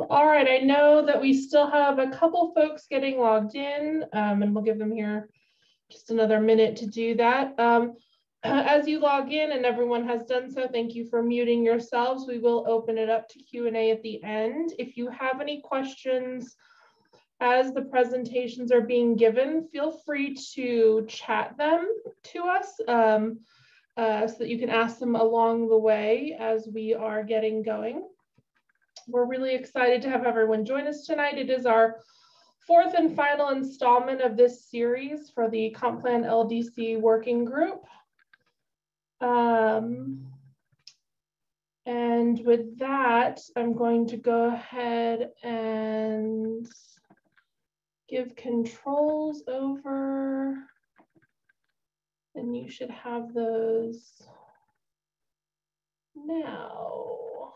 All right, I know that we still have a couple folks getting logged in, and we'll give them here just another minute to do that. As you log in and everyone has done so, thank you for muting yourselves. We will open it up to Q&A at the end. If you have any questions as the presentations are being given, feel free to chat them to us so that you can ask them along the way as we are getting going. We're really excited to have everyone join us tonight. It is our fourth and final installment of this series for the Comp Plan LDC Working Group. And with that, I'm going to go ahead and give controls over, and you should have those now.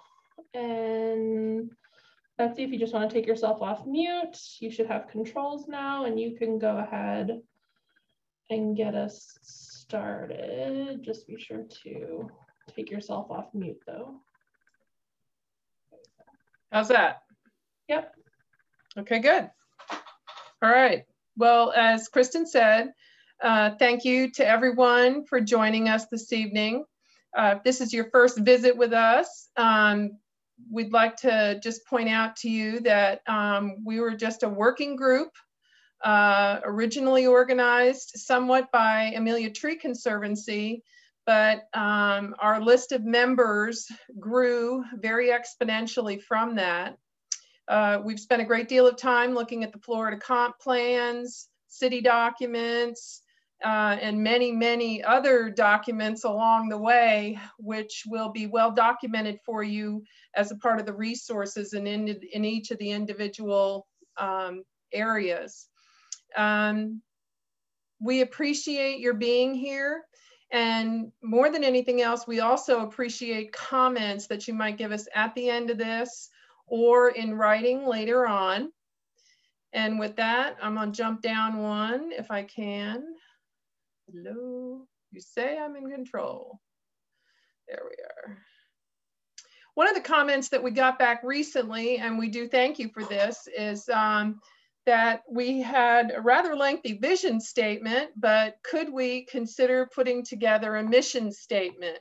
And Betsy, if you just want to take yourself off mute, you should have controls now, and you can go ahead and get us started. Just be sure to take yourself off mute though. How's that? Yep. Okay, good. All right. Well, as Kristen said, thank you to everyone for joining us this evening. If this is your first visit with us, we'd like to just point out to you that we were just a working group, originally organized somewhat by Amelia Tree Conservancy, but our list of members grew very exponentially from that. We've spent a great deal of time looking at the Florida comp plans, city documents, and many, many other documents along the way, which will be well documented for you as a part of the resources in each of the individual areas. We appreciate your being here. And more than anything else, we also appreciate comments that you might give us at the end of this or in writing later on. And with that, I'm gonna jump down one if I can. Hello, you say I'm in control. There we are. One of the comments that we got back recently, and we do thank you for this, is that we had a rather lengthy vision statement, but could we consider putting together a mission statement?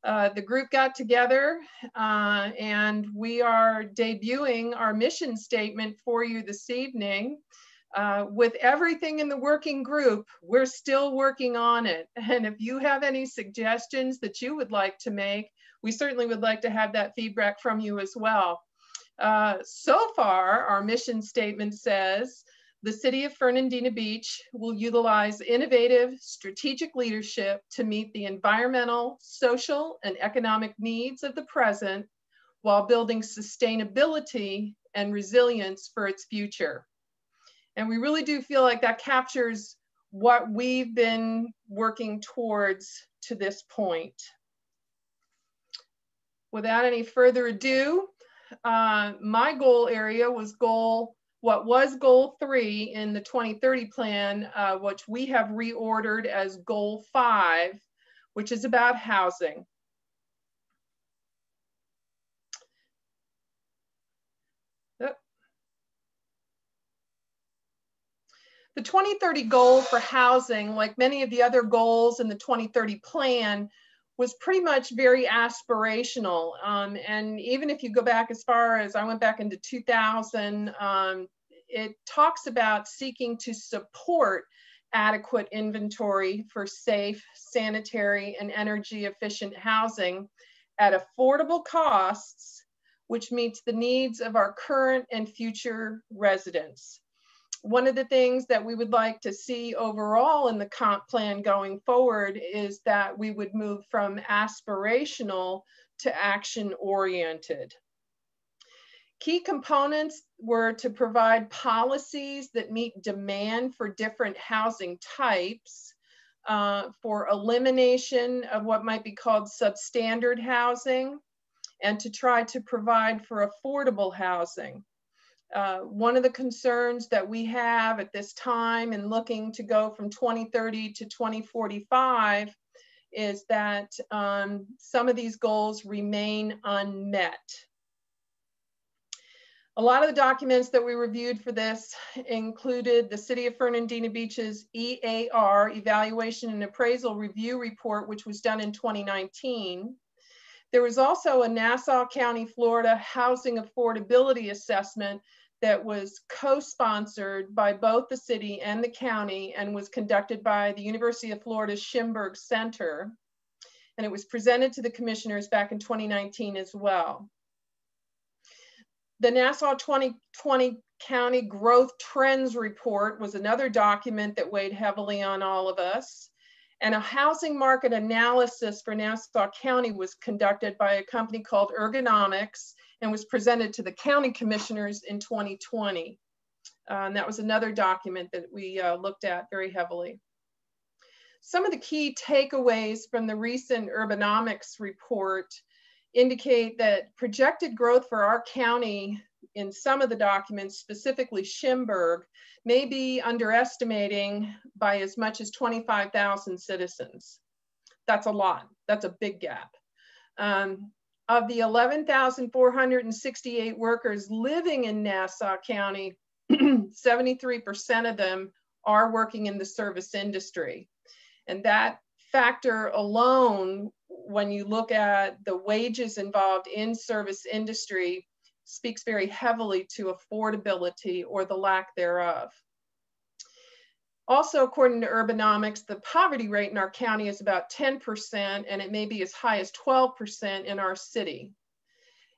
The group got together and we are debuting our mission statement for you this evening. With everything in the working group, we're still working on it. And if you have any suggestions that you would like to make, we certainly would like to have that feedback from you as well. So far, our mission statement says, the city of Fernandina Beach will utilize innovative strategic leadership to meet the environmental, social, and economic needs of the present while building sustainability and resilience for its future. And we really do feel like that captures what we've been working towards to this point. Without any further ado, my goal area was what was goal 3 in the 2030 plan, which we have reordered as goal 5, which is about housing. The 2030 goal for housing, like many of the other goals in the 2030 plan, was pretty much very aspirational. And even if you go back as far as I went back into 2000, it talks about seeking to support adequate inventory for safe, sanitary, and energy efficient housing at affordable costs, which meets the needs of our current and future residents. One of the things that we would like to see overall in the comp plan going forward is that we would move from aspirational to action-oriented. Key components were to provide policies that meet demand for different housing types, for elimination of what might be called substandard housing, and to try to provide for affordable housing. One of the concerns that we have at this time in looking to go from 2030 to 2045 is that some of these goals remain unmet. A lot of the documents that we reviewed for this included the City of Fernandina Beach's EAR, Evaluation and Appraisal Review Report, which was done in 2019. There was also a Nassau County, Florida Housing Affordability Assessment that was co-sponsored by both the city and the county and was conducted by the University of Florida's Schimberg Center. And it was presented to the commissioners back in 2019 as well. The Nassau 2020 County Growth Trends Report was another document that weighed heavily on all of us. And a housing market analysis for Nassau County was conducted by a company called Ergonomics and was presented to the county commissioners in 2020. And that was another document that we looked at very heavily. Some of the key takeaways from the recent Urbanomics report indicate that projected growth for our county in some of the documents, specifically Schimberg, may be underestimating by as much as 25,000 citizens. That's a lot. That's a big gap. Of the 11,468 workers living in Nassau County, 73% of them are working in the service industry. And that factor alone, when you look at the wages involved in service industry, speaks very heavily to affordability or the lack thereof. Also, according to Urbanomics, the poverty rate in our county is about 10%, and it may be as high as 12% in our city.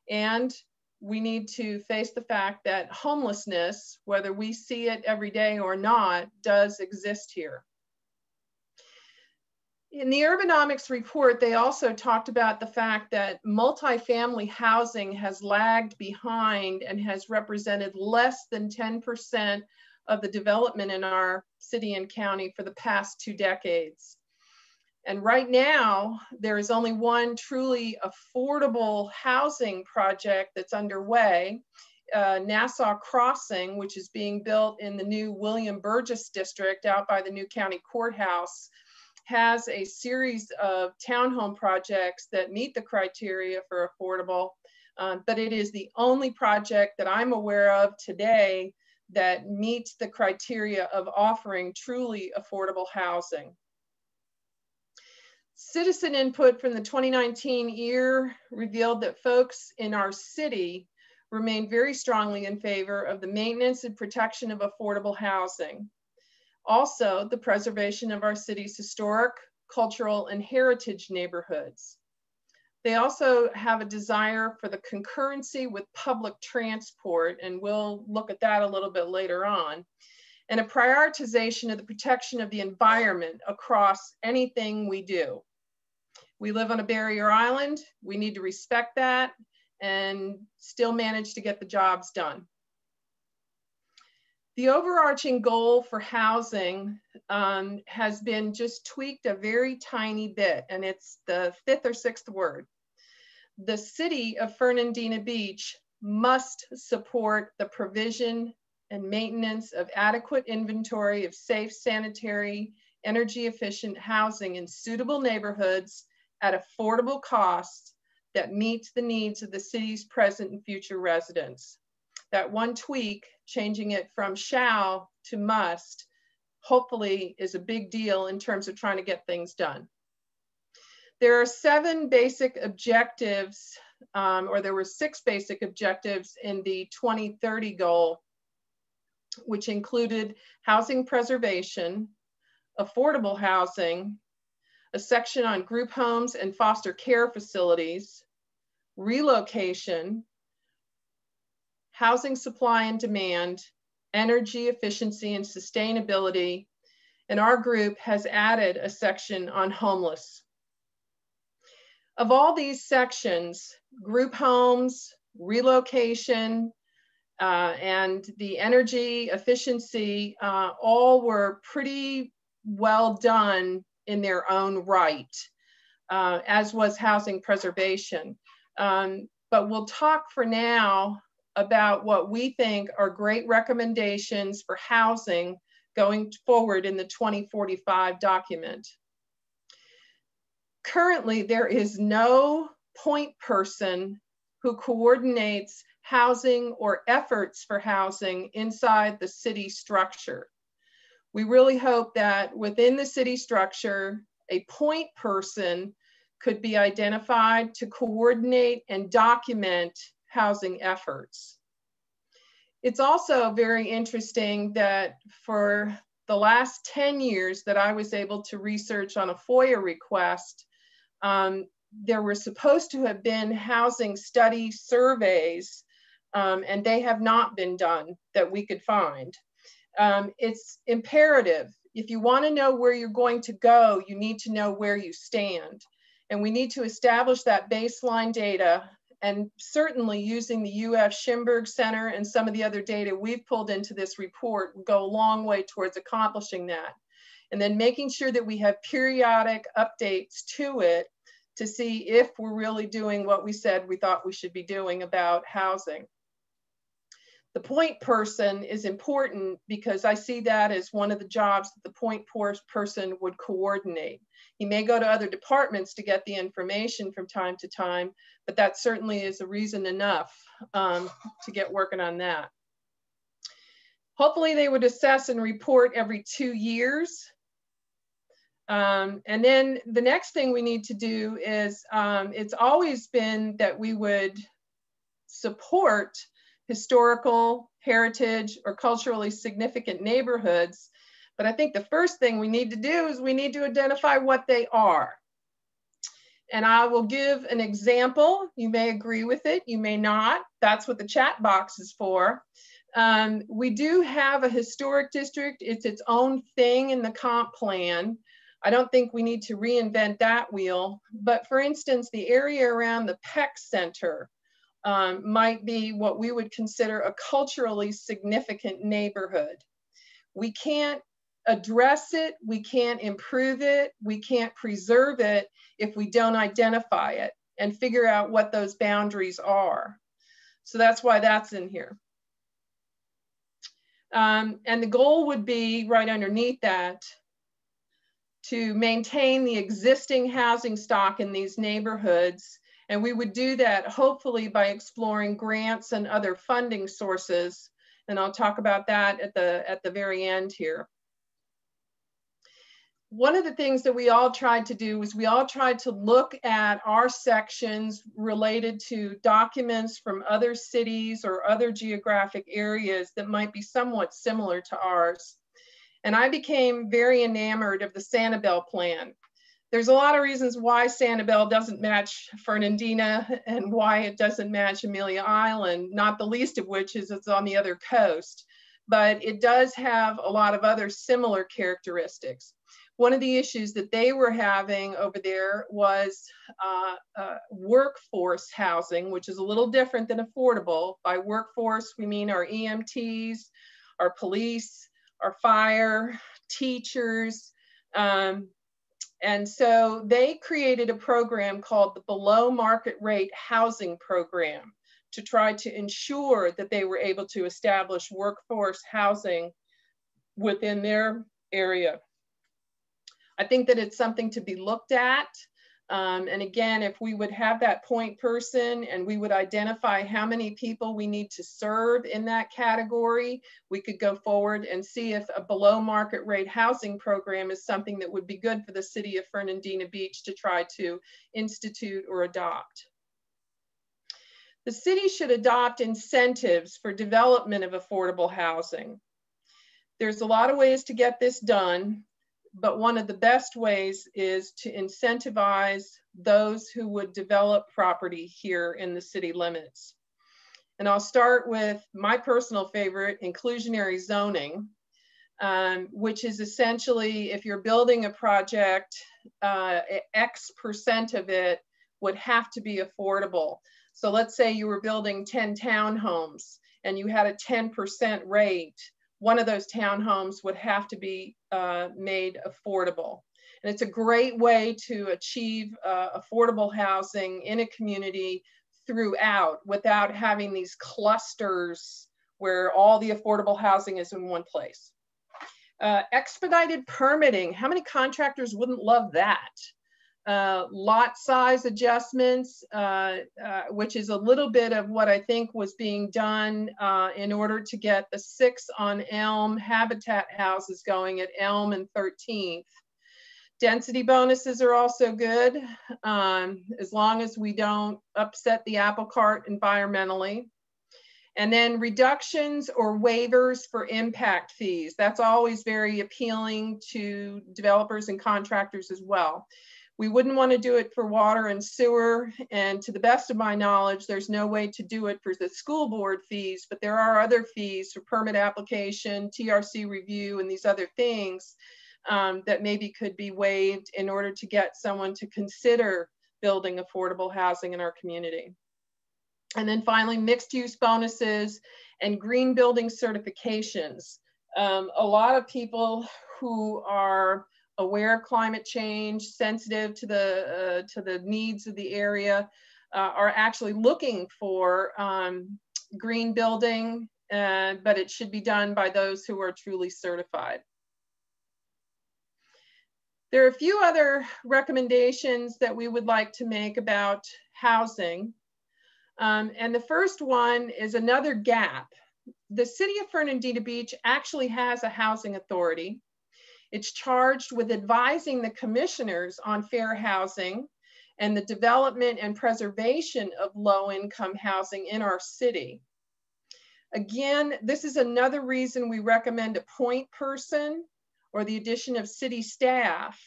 And we need to face the fact that homelessness, whether we see it every day or not, does exist here. In the Urbanomics report, they also talked about the fact that multifamily housing has lagged behind and has represented less than 10% of the development in our city and county for the past 2 decades. And right now, there is only one truly affordable housing project that's underway, Nassau Crossing, which is being built in the new William Burgess district out by the new county courthouse, has a series of townhome projects that meet the criteria for affordable, but it is the only project that I'm aware of today that meets the criteria of offering truly affordable housing. Citizen input from the 2019 year revealed that folks in our city remain very strongly in favor of the maintenance and protection of affordable housing. Also, the preservation of our city's historic, cultural, and heritage neighborhoods. They also have a desire for the concurrency with public transport, and we'll look at that a little bit later on, and a prioritization of the protection of the environment across anything we do. We live on a barrier island. We need to respect that and still manage to get the jobs done. The overarching goal for housing has been just tweaked a very tiny bit, and it's the 5th or 6th word. The city of Fernandina Beach must support the provision and maintenance of adequate inventory of safe, sanitary, energy efficient housing in suitable neighborhoods at affordable costs that meets the needs of the city's present and future residents. That one tweak, changing it from shall to must, hopefully is a big deal in terms of trying to get things done. There are 7 basic objectives, or there were 6 basic objectives in the 2030 goal, which included housing preservation, affordable housing, a section on group homes and foster care facilities, relocation, housing supply and demand, energy efficiency and sustainability, and our group has added a section on homeless. Of all these sections, group homes, relocation, and the energy efficiency, all were pretty well done in their own right, as was housing preservation. But we'll talk for now about what we think are great recommendations for housing going forward in the 2045 document. Currently, there is no point person who coordinates housing or efforts for housing inside the city structure. We really hope that within the city structure, a point person could be identified to coordinate and document housing efforts. It's also very interesting that for the last 10 years that I was able to research on a FOIA request, there were supposed to have been housing study surveys, and they have not been done that we could find. It's imperative. If you want to know where you're going to go, you need to know where you stand. And we need to establish that baseline data, and certainly using the UF Schimberg Center and some of the other data we've pulled into this report will go a long way towards accomplishing that. And then making sure that we have periodic updates to it to see if we're really doing what we said we thought we should be doing about housing. The point person is important because I see that as one of the jobs that the point person would coordinate. He may go to other departments to get the information from time to time, but that certainly is a reason enough to get working on that. Hopefully they would assess and report every 2 years. And then the next thing we need to do is, it's always been that we would support historical, heritage, or culturally significant neighborhoods. But I think the first thing we need to do is we need to identify what they are. And I will give an example. You may agree with it, you may not. That's what the chat box is for. We do have a historic district. It's its own thing in the comp plan. I don't think we need to reinvent that wheel. But for instance, the area around the Peck Center might be what we would consider a culturally significant neighborhood. We can't address it, we can't improve it, we can't preserve it if we don't identify it and figure out what those boundaries are. So that's why that's in here. And the goal would be right underneath that to maintain the existing housing stock in these neighborhoods. And we would do that hopefully by exploring grants and other funding sources. And I'll talk about that at the very end here. One of the things that we all tried to do was we all tried to look at our sections related to documents from other cities or other geographic areas that might be somewhat similar to ours. And I became very enamored of the Sanibel plan. There's a lot of reasons why Sanibel doesn't match Fernandina and why it doesn't match Amelia Island, not the least of which is it's on the other coast. But it does have a lot of other similar characteristics. One of the issues that they were having over there was workforce housing, which is a little different than affordable. By workforce, we mean our EMTs, our police, our fire, teachers. And so they created a program called the Below Market Rate Housing Program to try to ensure that they were able to establish workforce housing within their area. I think that it's something to be looked at. And again, if we would have that point person and we would identify how many people we need to serve in that category, we could go forward and see if a below market rate housing program is something that would be good for the city of Fernandina Beach to try to institute or adopt. The city should adopt incentives for development of affordable housing. There's a lot of ways to get this done, but one of the best ways is to incentivize those who would develop property here in the city limits. And I'll start with my personal favorite, inclusionary zoning, which is essentially if you're building a project, X% of it would have to be affordable. So let's say you were building 10 townhomes and you had a 10% rate. One of those townhomes would have to be made affordable. And it's a great way to achieve affordable housing in a community throughout without having these clusters where all the affordable housing is in one place. Expedited permitting, how many contractors wouldn't love that? lot size adjustments, which is a little bit of what I think was being done in order to get the 6 on Elm habitat houses going at Elm and 13th. Density bonuses are also good, as long as we don't upset the apple cart environmentally. And then reductions or waivers for impact fees. That's always very appealing to developers and contractors as well. We wouldn't want to do it for water and sewer. And to the best of my knowledge, there's no way to do it for the school board fees, but there are other fees for permit application, TRC review, and these other things that maybe could be waived in order to get someone to consider building affordable housing in our community. And then finally, mixed use bonuses and green building certifications. A lot of people who are aware of climate change, sensitive to the needs of the area, are actually looking for green building, but it should be done by those who are truly certified. There are a few other recommendations that we would like to make about housing. And the first one is another gap. The city of Fernandina Beach actually has a housing authority. It's charged with advising the commissioners on fair housing and the development and preservation of low-income housing in our city. Again, this is another reason we recommend a point person or the addition of city staff.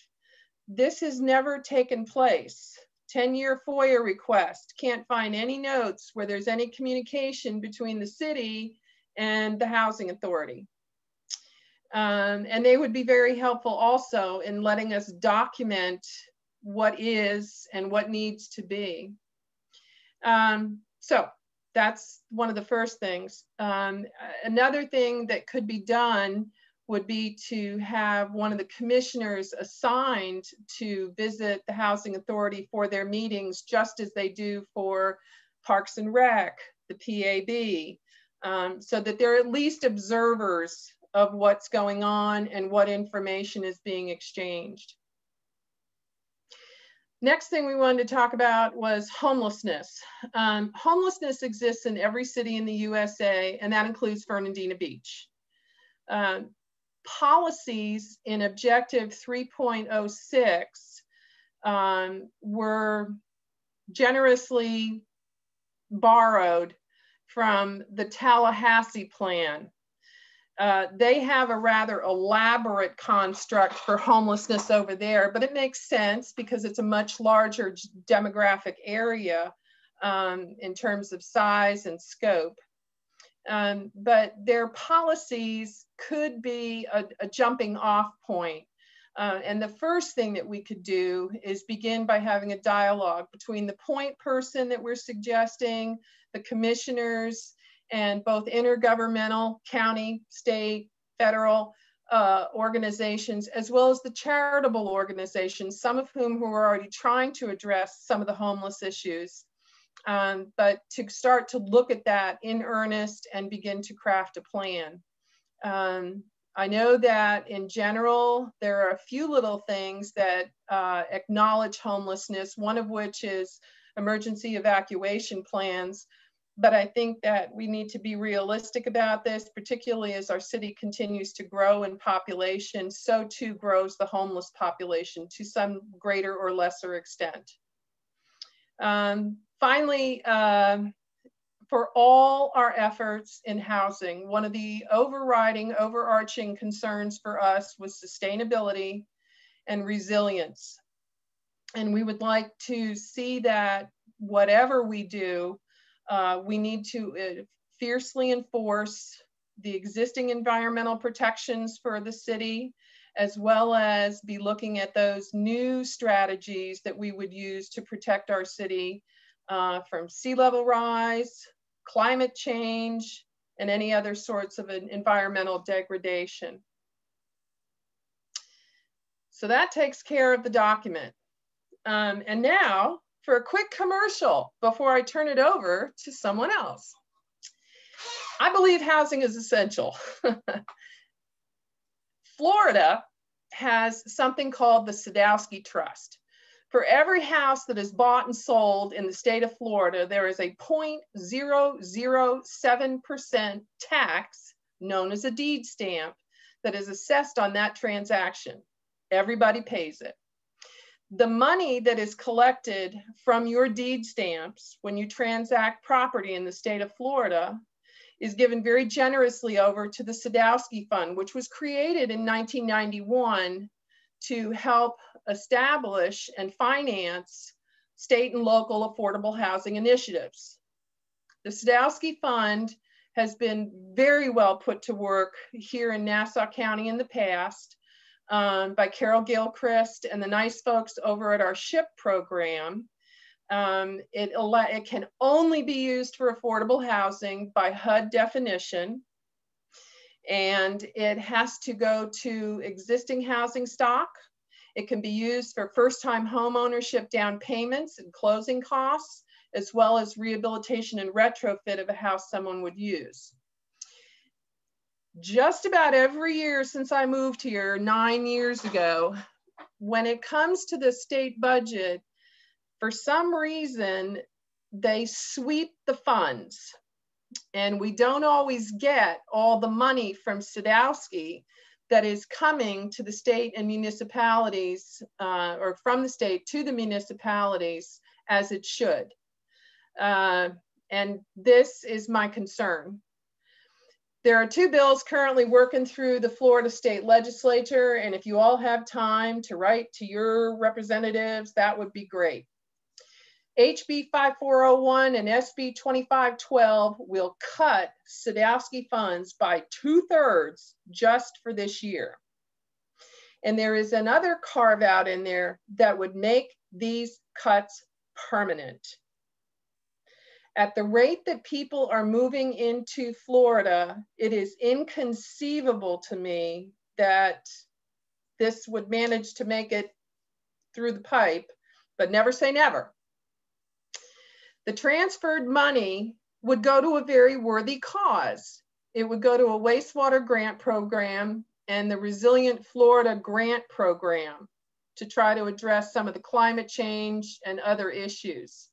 This has never taken place. 10-year FOIA request, can't find any notes where there's any communication between the city and the housing authority. And they would be very helpful also in letting us document what is and what needs to be. So that's one of the first things. Another thing that could be done would be to have one of the commissioners assigned to visit the housing authority for their meetings, just as they do for Parks and Rec, the PAB, so that they're at least observers of what's going on and what information is being exchanged. Next thing we wanted to talk about was homelessness. Homelessness exists in every city in the USA, and that includes Fernandina Beach. Policies in Objective 3.06 were generously borrowed from the Tallahassee plan. They have a rather elaborate construct for homelessness over there, but it makes sense because it's a much larger demographic area in terms of size and scope. But their policies could be a jumping off point. And the first thing that we could do is begin by having a dialogue between the point person that we're suggesting, the commissioners, and both intergovernmental, county, state, federal organizations, as well as the charitable organizations, some of whom who are already trying to address some of the homeless issues. But to start to look at that in earnest and begin to craft a plan. I know that in general, there are a few little things that acknowledge homelessness, one of which is emergency evacuation plans. But I think that we need to be realistic about this, particularly as our city continues to grow in population, so too grows the homeless population to some greater or lesser extent. Finally, for all our efforts in housing, one of the overarching concerns for us was sustainability and resilience. And we would like to see that whatever we do, we need to fiercely enforce the existing environmental protections for the city, as well as be looking at those new strategies that we would use to protect our city from sea level rise, climate change, and any other sorts of environmental degradation. So that takes care of the document. And now, for a quick commercial before I turn it over to someone else. I believe housing is essential. Florida has something called the Sadowski Trust. For every house that is bought and sold in the state of Florida, there is a 0.007% tax known as a deed stamp that is assessed on that transaction. Everybody pays it. The money that is collected from your deed stamps when you transact property in the state of Florida is given very generously over to the Sadowski Fund, which was created in 1991 to help establish and finance state and local affordable housing initiatives. The Sadowski Fund has been very well put to work here in Nassau County in the past by Carol Gilchrist and the nice folks over at our SHIP program. It can only be used for affordable housing by HUD definition, and it has to go to existing housing stock. It can be used for first-time home ownership down payments and closing costs, as well as rehabilitation and retrofit of a house someone would use. Just about every year since I moved here 9 years ago, when it comes to the state budget, for some reason, they sweep the funds, and we don't always get all the money from Sadowski that is coming to the state and municipalities, or from the state to the municipalities as it should. And this is my concern. There are 2 bills currently working through the Florida State Legislature, and if you all have time to write to your representatives, that would be great. HB 5401 and SB 2512 will cut Sadowski funds by 2/3 just for this year. And there is another carve out in there that would make these cuts permanent. At the rate that people are moving into Florida, it is inconceivable to me that this would manage to make it through the pipe, but never say never. The transferred money would go to a very worthy cause. It would go to a wastewater grant program and the Resilient Florida grant program to try to address some of the climate change and other issues.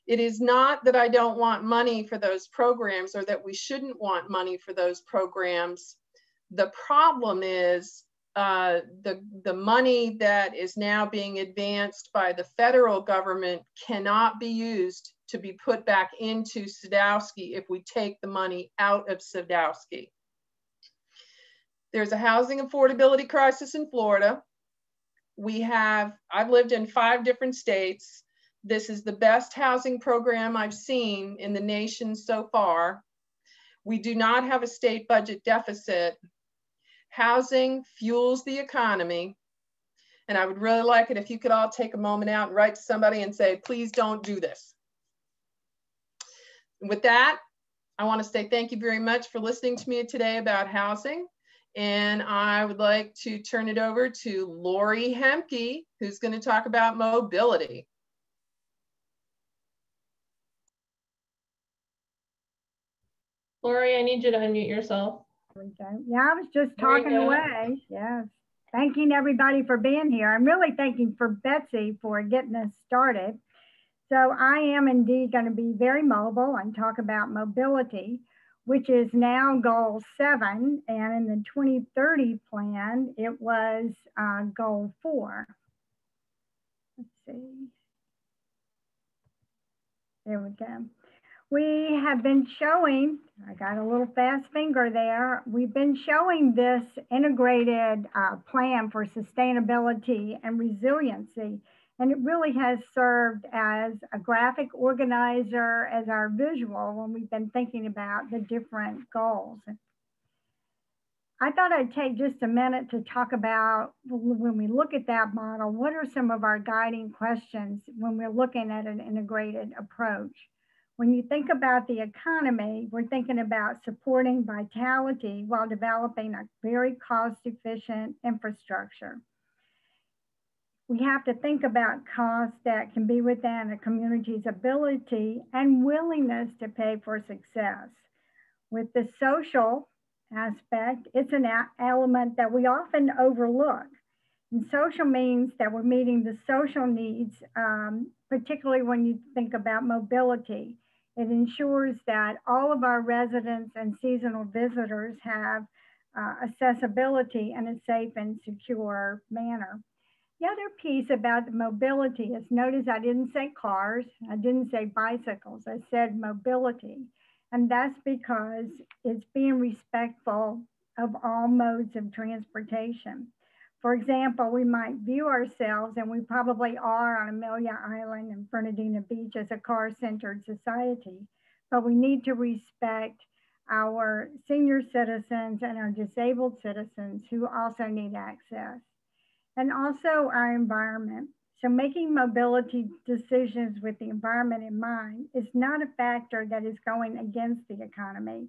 It is not that I don't want money for those programs or that we shouldn't want money for those programs. The problem is the money that is now being advanced by the federal government cannot be used to be put back into Sadowski if we take the money out of Sadowski. There's a housing affordability crisis in Florida. I've lived in 5 different states. This is the best housing program I've seen in the nation so far. We do not have a state budget deficit. Housing fuels the economy. And I would really like it if you could all take a moment out and write to somebody and say, please don't do this. And with that, I want to say thank you very much for listening to me today about housing. And I would like to turn it over to Lori Hemke, who's going to talk about mobility. Lori, I need you to unmute yourself. Yeah, I was just talking away. Yes. Thanking everybody for being here. I'm really thanking for Betsy for getting us started. So I am indeed going to be very mobile and talk about mobility, which is now goal 7. And in the 2030 plan, it was goal 4. Let's see. There we go. We have been showing, I got a little fast finger there. We've been showing this integrated plan for sustainability and resiliency. And it really has served as a graphic organizer, as our visual when we've been thinking about the different goals. I thought I'd take just a minute to talk about, when we look at that model, what are some of our guiding questions when we're looking at an integrated approach? When you think about the economy, we're thinking about supporting vitality while developing a very cost-efficient infrastructure. We have to think about costs that can be within a community's ability and willingness to pay for success. With the social aspect, it's an element that we often overlook. And social means that we're meeting the social needs, particularly when you think about mobility. It ensures that all of our residents and seasonal visitors have accessibility in a safe and secure manner. The other piece about the mobility is, notice I didn't say cars, I didn't say bicycles, I said mobility. And that's because it's being respectful of all modes of transportation. For example, we might view ourselves, and we probably are on Amelia Island and Fernandina Beach, as a car-centered society, but we need to respect our senior citizens and our disabled citizens who also need access, and also our environment. So making mobility decisions with the environment in mind is not a factor that is going against the economy.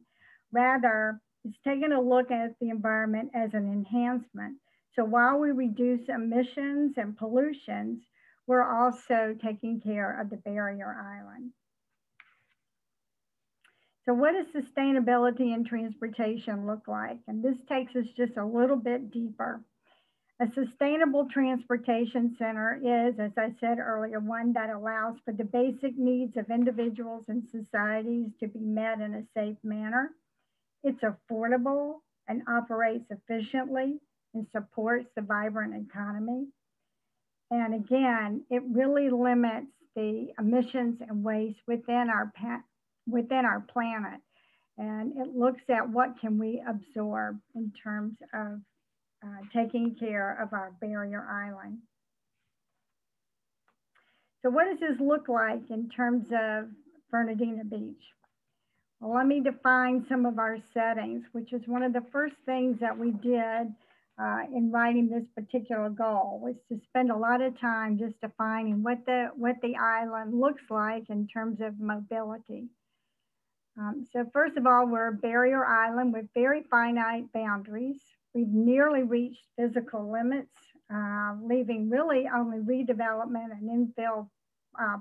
Rather, it's taking a look at the environment as an enhancement. So while we reduce emissions and pollutions, we're also taking care of the barrier island. So what does sustainability in transportation look like? And this takes us just a little bit deeper. A sustainable transportation center is, as I said earlier, one that allows for the basic needs of individuals and societies to be met in a safe manner. It's affordable and operates efficiently and supports the vibrant economy. And again, it really limits the emissions and waste within our planet. And it looks at what can we absorb in terms of taking care of our barrier island. So what does this look like in terms of Fernandina Beach? Well, let me define some of our settings, which is one of the first things that we did in writing this particular goal, was to spend a lot of time just defining what the island looks like in terms of mobility. So first of all, we're a barrier island with very finite boundaries. We've nearly reached physical limits, leaving really only redevelopment and infill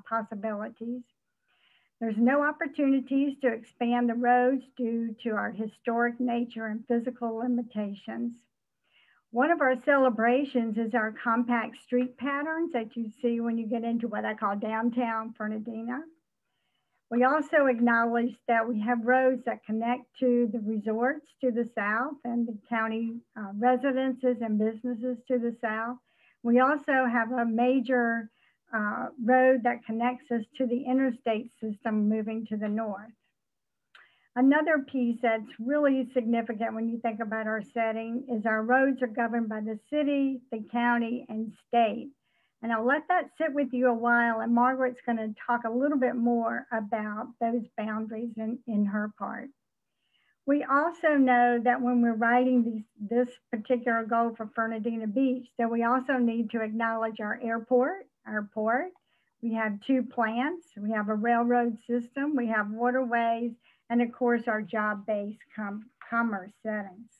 possibilities. There's no opportunities to expand the roads due to our historic nature and physical limitations. One of our celebrations is our compact street patterns that you see when you get into what I call downtown Fernandina. We also acknowledge that we have roads that connect to the resorts to the south and the county residences and businesses to the south. We also have a major road that connects us to the interstate system moving to the north. Another piece that's really significant when you think about our setting is our roads are governed by the city, the county, and state. And I'll let that sit with you a while, and Margaret's going to talk a little bit more about those boundaries in her part. We also know that when we're writing this particular goal for Fernandina Beach, that we also need to acknowledge our airport, our port. We have 2 plants. We have a railroad system. We have waterways, and of course, our job-based commerce settings.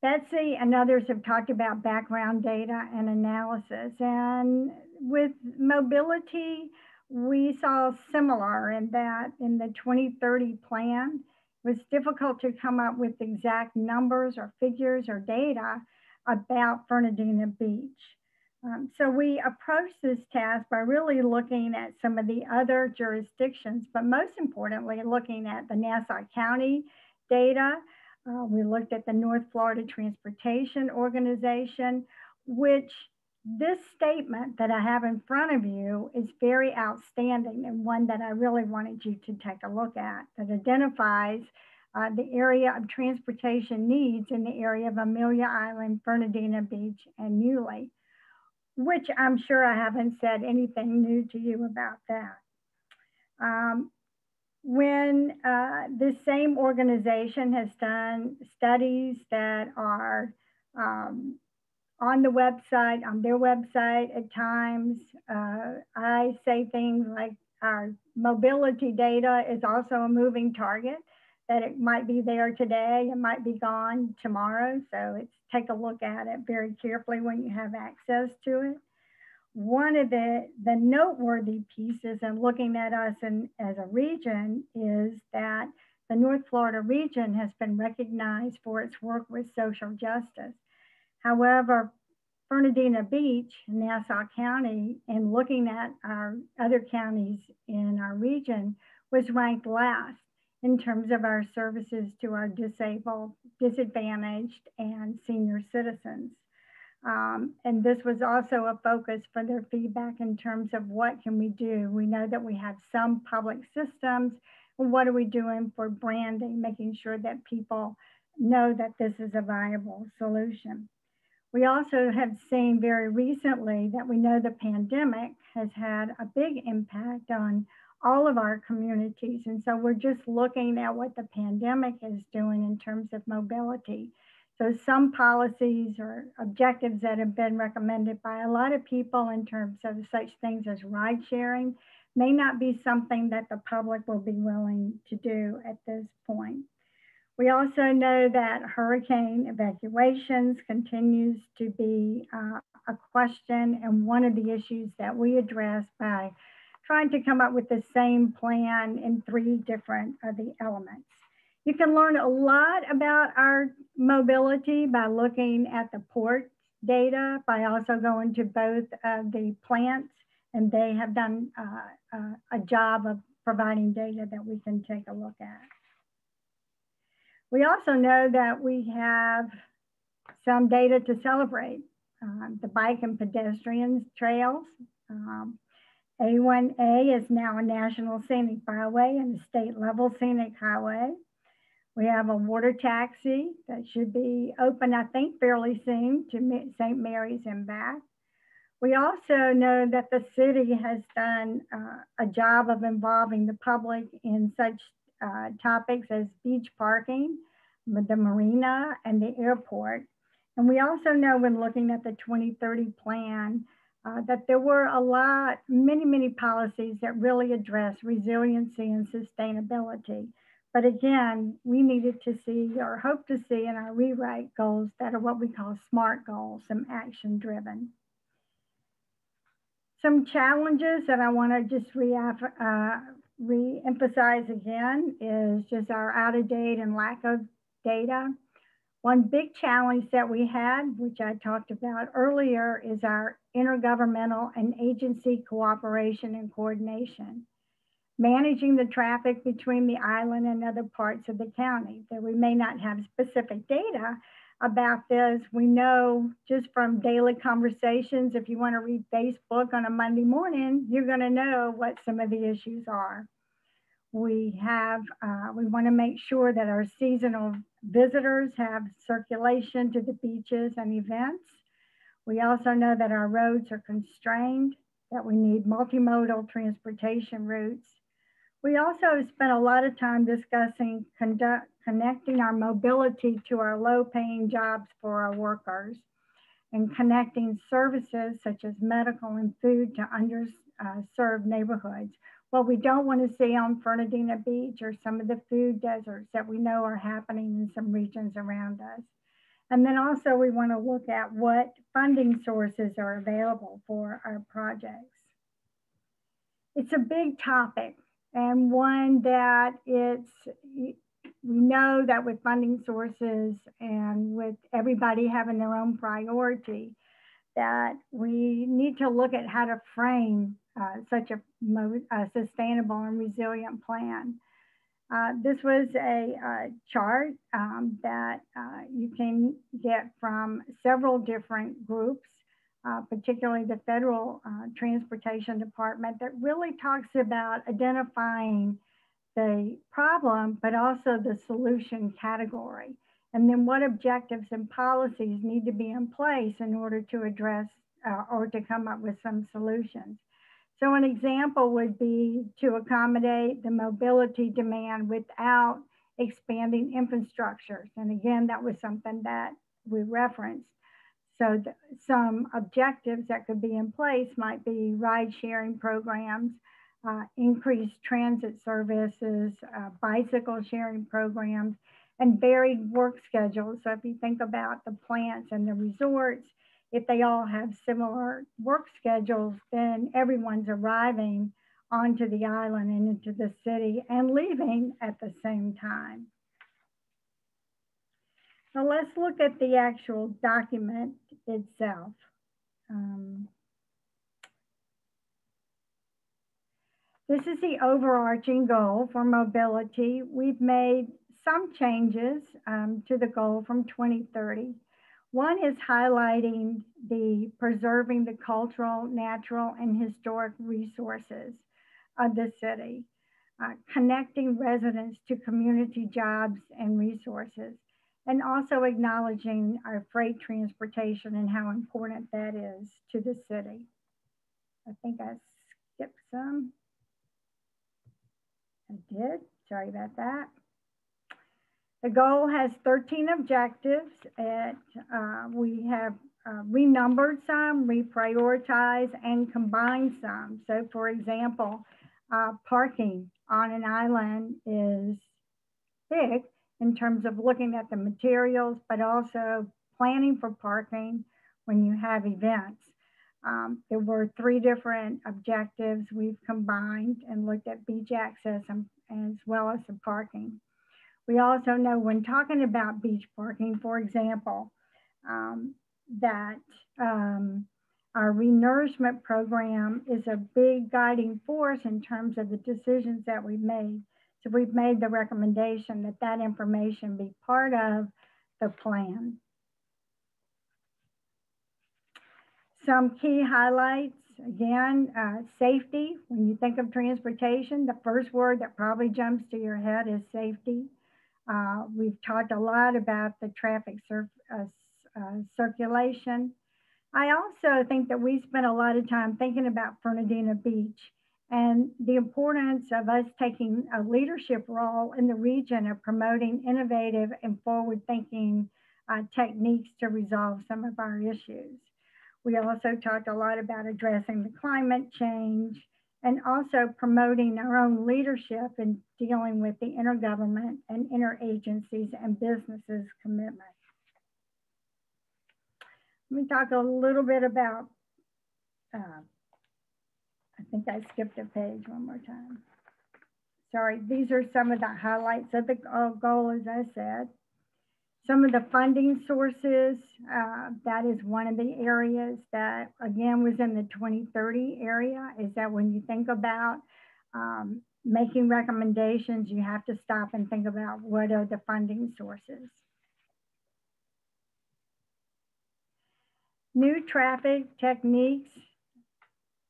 Betsy and others have talked about background data and analysis. And with mobility, we saw similar in that in the 2030 plan, it was difficult to come up with exact numbers or figures or data about Fernandina Beach. So we approached this task by really looking at some of the other jurisdictions, but most importantly, looking at the Nassau County data. We looked at the North Florida Transportation Organization, which this statement that I have in front of you is very outstanding, and one that I really wanted you to take a look at, that identifies the area of transportation needs in the area of Amelia Island, Fernandina Beach, and Yulee, which I'm sure I haven't said anything new to you about that. When this same organization has done studies that are on the website, on their website at times, I say things like our mobility data is also a moving target, that it might be there today, it might be gone tomorrow. So it's take a look at it very carefully when you have access to it. One of the noteworthy pieces in looking at us as a region is that the North Florida region has been recognized for its work with social justice. However, Fernandina Beach, Nassau County, and looking at our other counties in our region, was ranked last in terms of our services to our disabled, disadvantaged, and senior citizens. And this was also a focus for their feedback in terms of what can we do. We know that we have some public systems, and what are we doing for branding, making sure that people know that this is a viable solution. We also have seen very recently that we know the pandemic has had a big impact on all of our communities. And so we're just looking at what the pandemic is doing in terms of mobility. So some policies or objectives that have been recommended by a lot of people in terms of such things as ride sharing may not be something that the public will be willing to do at this point. We also know that hurricane evacuations continues to be a question, and one of the issues that we address by trying to come up with the same plan in 3 different of the elements. You can learn a lot about our mobility by looking at the port data, by also going to both of the plants, and they have done a job of providing data that we can take a look at. We also know that we have some data to celebrate. The bike and pedestrian trails. A1A is now a national scenic byway and a state level scenic highway. We have a water taxi that should be open, I think, fairly soon to St. Mary's and back. We also know that the city has done a job of involving the public in such topics as beach parking, the marina, and the airport. And we also know when looking at the 2030 plan that there were many policies that really address resiliency and sustainability. But again, we needed to see or hope to see in our rewrite goals that are what we call SMART goals, some action driven. Some challenges that I want to just re-emphasize again is just our out of date and lack of data. One big challenge that we had, which I talked about earlier, is our intergovernmental and agency cooperation and coordination. Managing the traffic between the island and other parts of the county. That we may not have specific data about this. We know just from daily conversations, if you want to read Facebook on a Monday morning, you're going to know what some of the issues are. We want to make sure that our seasonal visitors have circulation to the beaches and events. We also know that our roads are constrained, that we need multimodal transportation routes. We also have spent a lot of time discussing connecting our mobility to our low-paying jobs for our workers and connecting services such as medical and food to underserved neighborhoods. What we don't want to see on Fernandina Beach are some of the food deserts that we know are happening in some regions around us. And then also we want to look at what funding sources are available for our projects. It's a big topic. And one that we know that with funding sources and with everybody having their own priority, that we need to look at how to frame such a sustainable and resilient plan. This was a chart that you can get from several different groups, particularly the Federal Transportation Department, that really talks about identifying the problem, but also the solution category. And then what objectives and policies need to be in place in order to address or to come up with some solutions. So an example would be to accommodate the mobility demand without expanding infrastructures. And again, that was something that we referenced. So some objectives that could be in place might be ride sharing programs, increased transit services, bicycle sharing programs, and varied work schedules. So if you think about the plants and the resorts, if they all have similar work schedules, then everyone's arriving onto the island and into the city and leaving at the same time. Now let's look at the actual document itself. This is the overarching goal for mobility. We've made some changes to the goal from 2030. One is highlighting the preserving the cultural, natural, and historic resources of the city, connecting residents to community jobs and resources, and also acknowledging our freight transportation and how important that is to the city. I think I skipped some. I did, sorry about that. The goal has 13 objectives. We have renumbered some, reprioritized, and combined some. So for example, parking on an island is big in terms of looking at the materials, but also planning for parking when you have events. There were 3 different objectives we've combined and looked at beach access as well as the parking. We also know when talking about beach parking, for example, that our renourishment program is a big guiding force in terms of the decisions that we've made. So we've made the recommendation that that information be part of the plan. Some key highlights, again, safety. When you think of transportation, the first word that probably jumps to your head is safety. We've talked a lot about the traffic circulation. I also think that we spent a lot of time thinking about Fernandina Beach and the importance of us taking a leadership role in the region of promoting innovative and forward-thinking techniques to resolve some of our issues. We also talked a lot about addressing the climate change and also promoting our own leadership in dealing with the intergovernment and interagencies and businesses commitment. Let me talk a little bit about, I think I skipped a page one more time. Sorry, these are some of the highlights of the goal, as I said. Some of the funding sources, that is one of the areas that, again, was in the 2030 area, is that when you think about making recommendations, you have to stop and think about what are the funding sources. New traffic techniques.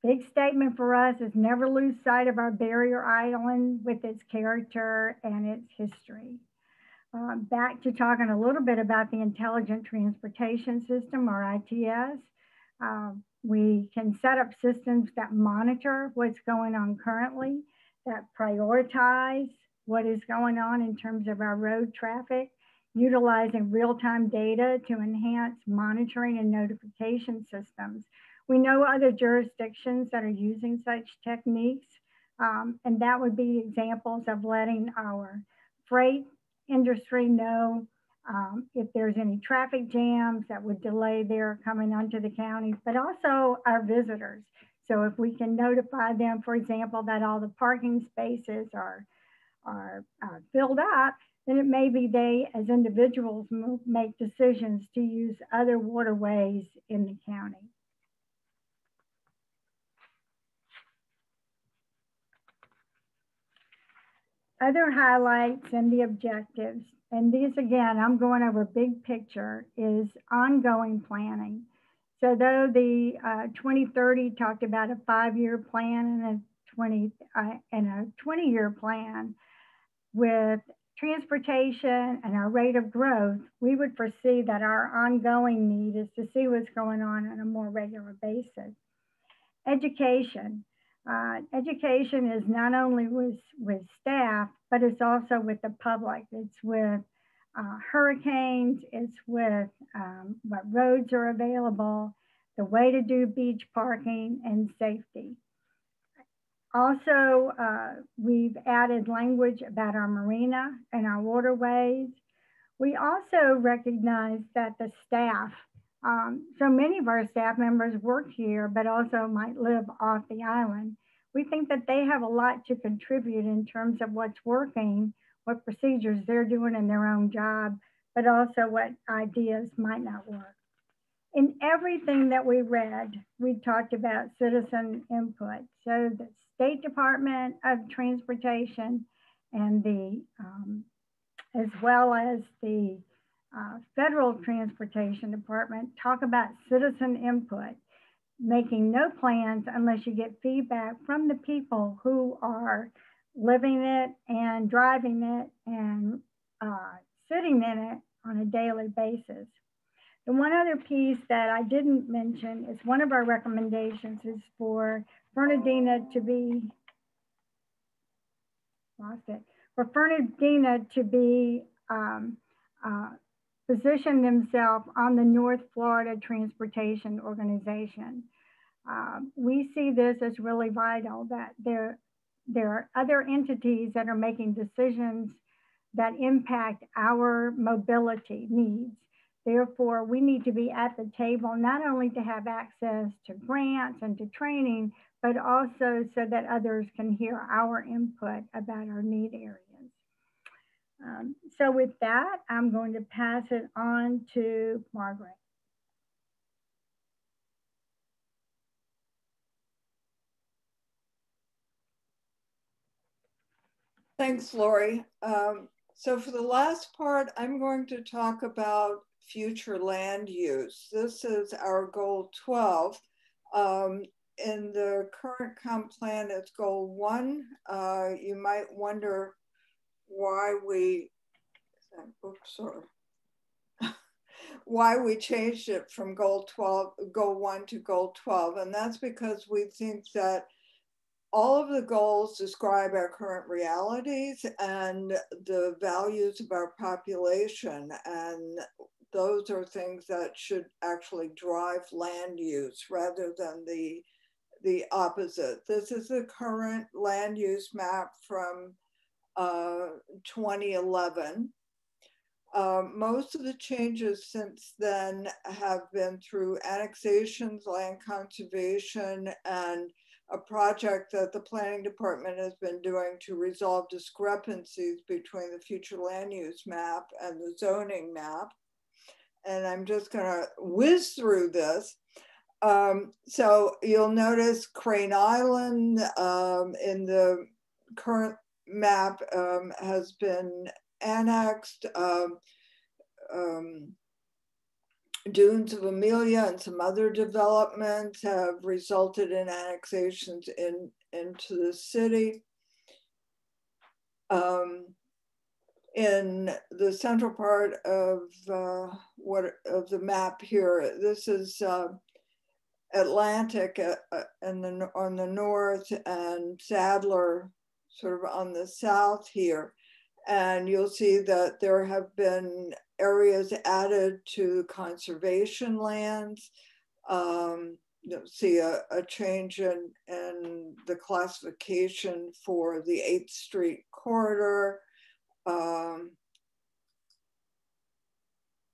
Big statement for us is never lose sight of our barrier island with its character and its history. Back to talking a little bit about the Intelligent Transportation System, or ITS. We can set up systems that monitor what's going on currently, that prioritize what is going on in terms of our road traffic, utilizing real-time data to enhance monitoring and notification systems. We know other jurisdictions that are using such techniques, and that would be examples of letting our freight industry know if there's any traffic jams that would delay their coming onto the county, but also our visitors. So if we can notify them, for example, that all the parking spaces are filled up, then it may be they as individuals make decisions to use other waterways in the county. Other highlights and the objectives, and these again, I'm going over big picture, is ongoing planning. So though the 2030 talked about a 5-year plan and a 20-year plan, with transportation and our rate of growth, we would foresee that our ongoing need is to see what's going on a more regular basis. Education. Education is not only with staff, but it's also with the public. It's with hurricanes, it's with what roads are available, the way to do beach parking, and safety. Also, we've added language about our marina and our waterways. We also recognize that the staff, so many of our staff members work here, but also might live off the island. we think that they have a lot to contribute in terms of what's working, what procedures they're doing in their own job, but also what ideas might not work. In everything that we read, we talked about citizen input. So the State Department of Transportation and as well as the Federal Transportation Department talk about citizen input, making no plans unless you get feedback from the people who are living it and driving it and sitting in it on a daily basis. The one other piece that I didn't mention is one of our recommendations is for Fernandina to be, position themselves on the North Florida Transportation Organization. We see this as really vital, that there are other entities that are making decisions that impact our mobility needs. Therefore, we need to be at the table, not only to have access to grants and to training, but also so that others can hear our input about our need areas. So with that, I'm going to pass it on to Margaret. Thanks, Lori. So for the last part, I'm going to talk about future land use. This is our goal 12. In the current comp plan, it's goal 1. You might wonder why we, why we changed it from goal 1 to goal 12. And that's because we think that all of the goals describe our current realities and the values of our population. And those are things that should actually drive land use rather than the opposite. This is the current land use map from 2011. Most of the changes since then have been through annexations, land conservation, and a project that the planning department has been doing to resolve discrepancies between the future land use map and the zoning map. And I'm just gonna whiz through this. So you'll notice Crane Island in the current map has been annexed. Dunes of Amelia and some other developments have resulted in annexations into the city. In the central part of the map here, this is Atlantic on the north and Sadler sort of on the south here. And you'll see that there have been areas added to conservation lands. You'll see a change in the classification for the 8th Street corridor.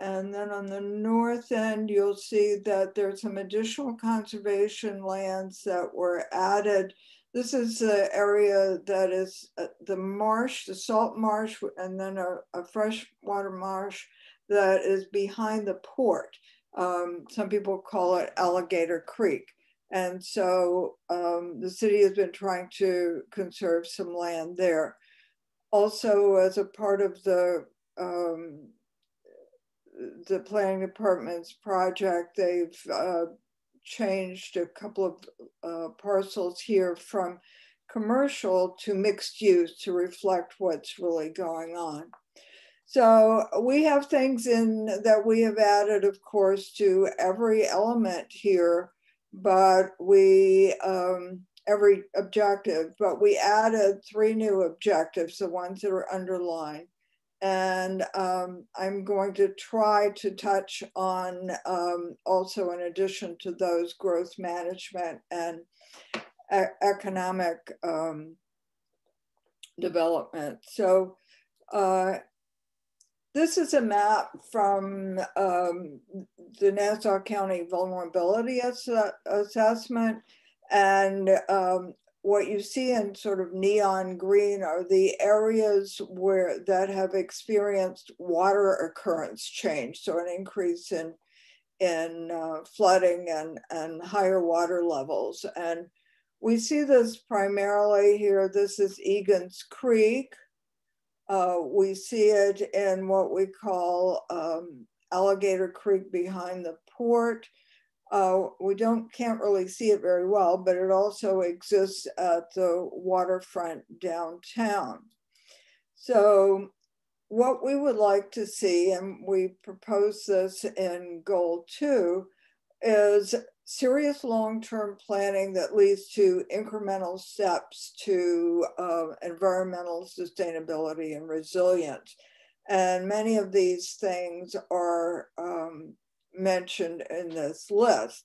And then on the north end, you'll see that there's some additional conservation lands that were added. This is the area that is the marsh, the salt marsh, and then a freshwater marsh that is behind the port. Some people call it Alligator Creek. And so the city has been trying to conserve some land there. Also, as a part of the planning department's project, they've changed a couple of parcels here from commercial to mixed use to reflect what's really going on. So we have things in that we have added, of course, to every element here, but we, every objective, but we added 3 new objectives, the ones that are underlined. And I'm going to try to touch on also, in addition to those, growth management and economic development. So this is a map from the Nassau County Vulnerability Assessment. And what you see in sort of neon green are the areas that have experienced water occurrence change, so an increase in flooding and higher water levels. And we see this primarily here. This is Egan's Creek. We see it in what we call Alligator Creek behind the port. We can't really see it very well, but it also exists at the waterfront downtown. So what we would like to see, and we propose this in goal 2, is serious long-term planning that leads to incremental steps to environmental sustainability and resilience. And many of these things are mentioned in this list.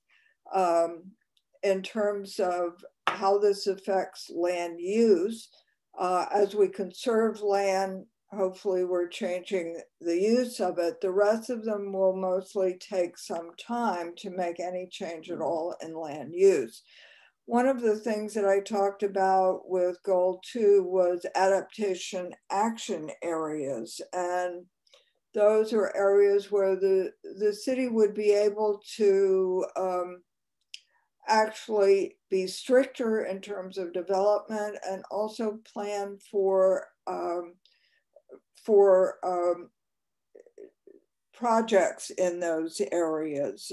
In terms of how this affects land use, as we conserve land, hopefully we're changing the use of it. The rest of them will mostly take some time to make any change at all in land use. One of the things that I talked about with goal 2 was adaptation action areas. And those are areas where the city would be able to actually be stricter in terms of development and also plan for projects in those areas,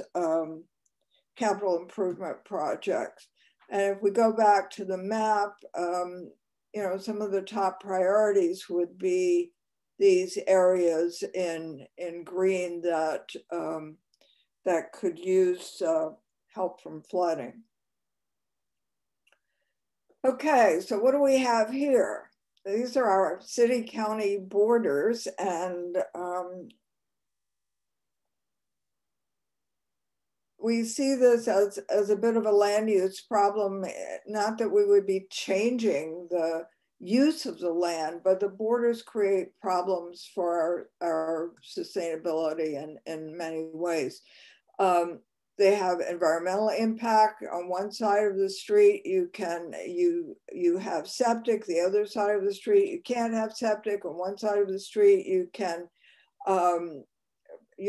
capital improvement projects. And if we go back to the map, you know, some of the top priorities would be these areas in green that that could use help from flooding. Okay, so what do we have here? These are our city-county borders, and we see this as a bit of a land use problem, not that we would be changing the use of the land, but the borders create problems for our sustainability in many ways. They have environmental impact. On one side of the street, you have septic. The other side of the street, you can't have septic. On one side of the street, you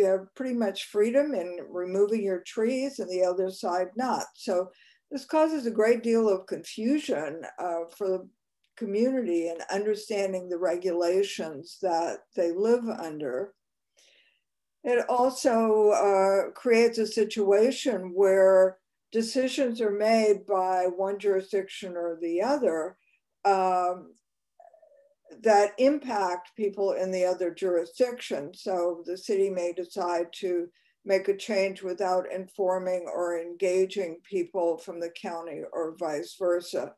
have pretty much freedom in removing your trees, and the other side not. So this causes a great deal of confusion for the community in understanding the regulations that they live under. It also creates a situation where decisions are made by one jurisdiction or the other that impact people in the other jurisdiction. So the city may decide to make a change without informing or engaging people from the county or vice versa.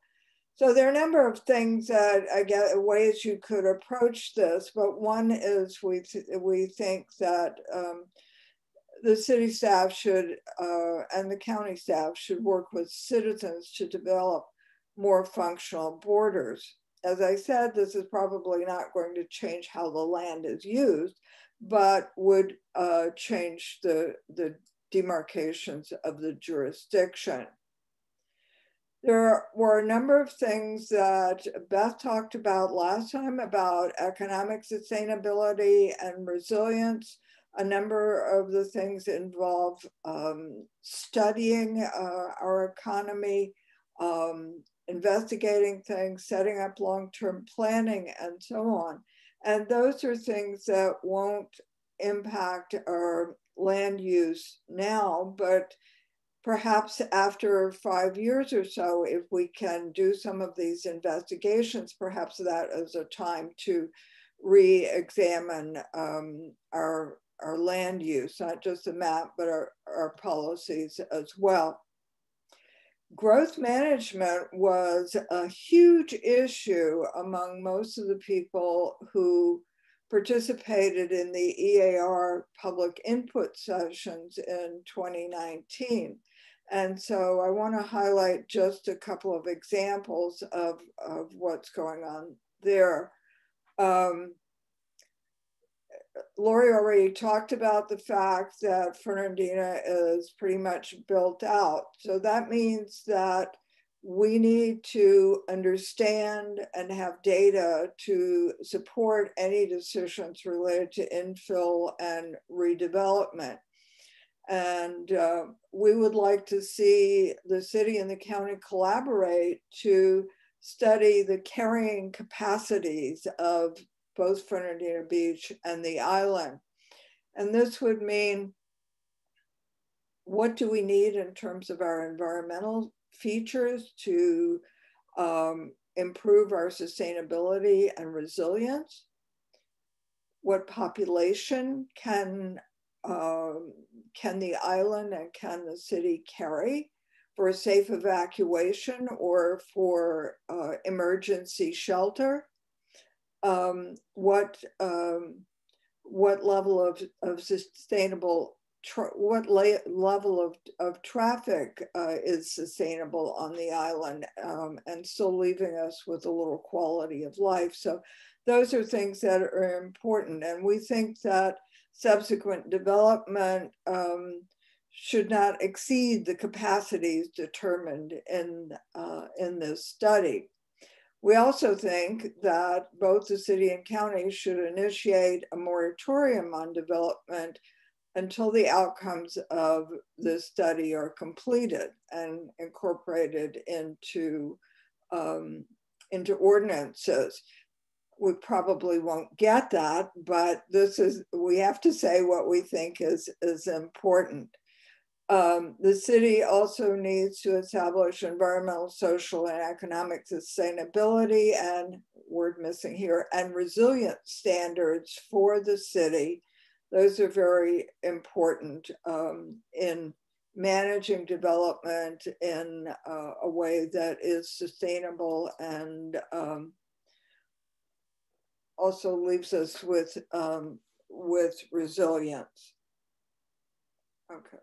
So there are a number of things that I get ways you could approach this, but one is we think that the city staff should and the county staff should work with citizens to develop more functional borders. As I said, this is probably not going to change how the land is used, but would change the demarcations of the jurisdiction. There were a number of things that Beth talked about last time about economic sustainability and resilience. A number of the things involve studying our economy, investigating things, setting up long-term planning, and so on. And those are things that won't impact our land use now, but perhaps after 5 years or so, if we can do some of these investigations, perhaps that is a time to re-examine our land use, not just the map, but our policies as well. Growth management was a huge issue among most of the people who participated in the EAR public input sessions in 2019. And so I want to highlight just a couple of examples of what's going on there. Lori already talked about the fact that Fernandina is pretty much built out. So that means that we need to understand and have data to support any decisions related to infill and redevelopment. And we would like to see the city and the county collaborate to study the carrying capacities of both Fernandina Beach and the island. And this would mean, what do we need in terms of our environmental features to improve our sustainability and resilience? What population can the island and can the city carry for a safe evacuation or for emergency shelter? What level of sustainable, what level of traffic is sustainable on the island and still leaving us with a little quality of life? So those are things that are important. And we think that subsequent development should not exceed the capacities determined in this study. We also think that both the city and county should initiate a moratorium on development until the outcomes of this study are completed and incorporated into ordinances. We probably won't get that, but we have to say what we think is important. The city also needs to establish environmental, social, and economic sustainability, and word missing here, and resilient standards for the city. Those are very important in managing development in a way that is sustainable and also leaves us with resilience. Okay.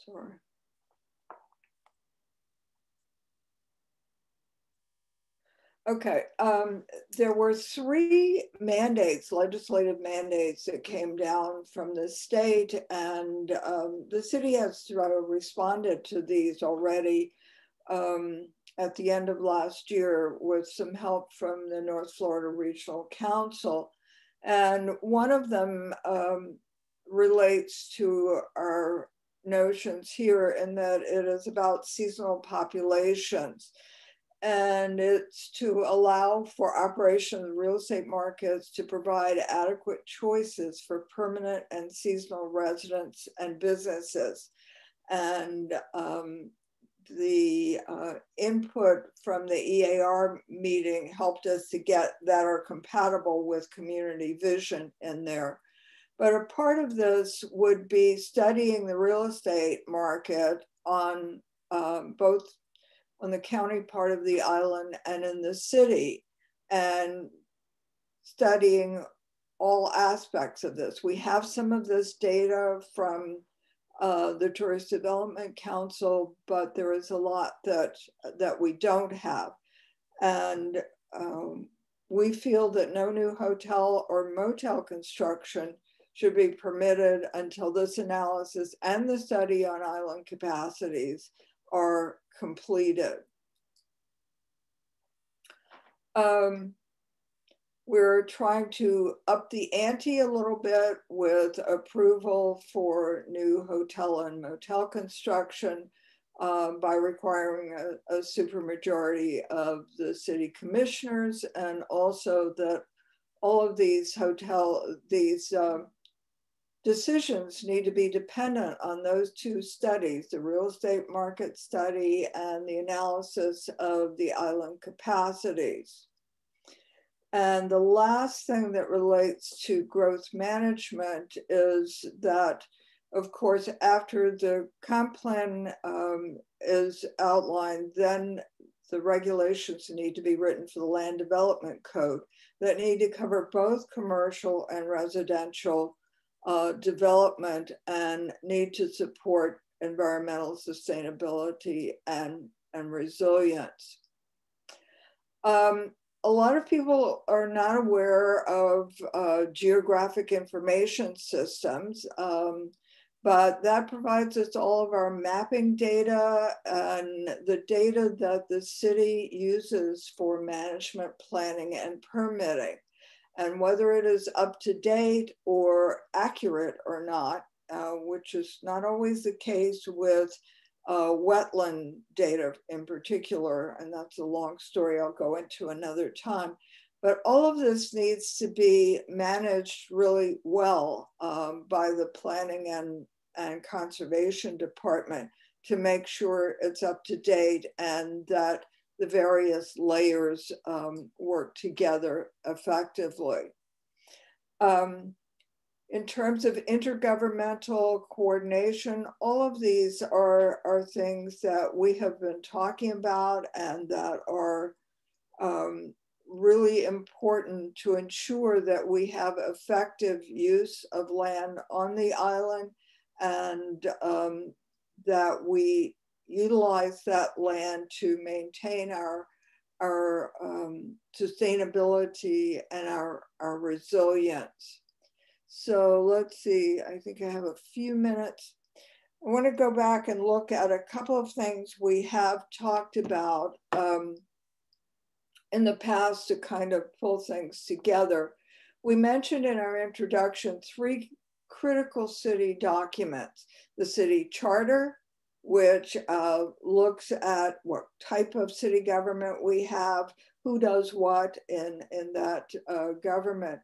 Sorry. Okay, there were 3 mandates, legislative mandates that came down from the state, and the city has responded to these already at the end of last year with some help from the North Florida Regional Council. And one of them relates to our notions here in that it is about seasonal populations. And it's to allow for operation of the real estate markets to provide adequate choices for permanent and seasonal residents and businesses. And the input from the EAR meeting helped us to get that are compatible with community vision in there. But a part of this would be studying the real estate market on both on the county part of the island and in the city, and studying all aspects of this. We have some of this data from the Tourist Development Council, but there is a lot that we don't have. And we feel that no new hotel or motel construction should be permitted until this analysis and the study on island capacities are completed. We're trying to up the ante a little bit with approval for new hotel and motel construction by requiring a supermajority of the city commissioners, and also that all of these decisions need to be dependent on those 2 studies, the real estate market study and the analysis of the island capacities. And the last thing that relates to growth management is that, of course, after the comp plan is outlined, then the regulations need to be written for the land development code that need to cover both commercial and residential development and need to support environmental sustainability and resilience. A lot of people are not aware of geographic information systems. but that provides us all of our mapping data and the data that the city uses for management planning and permitting. And whether it is up to date or accurate or not, which is not always the case with wetland data in particular, and that's a long story I'll go into another time. But all of this needs to be managed really well by the planning and conservation department to make sure it's up to date and that the various layers work together effectively. In terms of intergovernmental coordination, all of these are things that we have been talking about and that are really important to ensure that we have effective use of land on the island and that we utilize that land to maintain our sustainability and our resilience. So let's see, I think I have a few minutes. I want to go back and look at a couple of things we have talked about in the past to kind of pull things together. We mentioned in our introduction 3 critical city documents: the city charter, which looks at what type of city government we have, who does what in that government.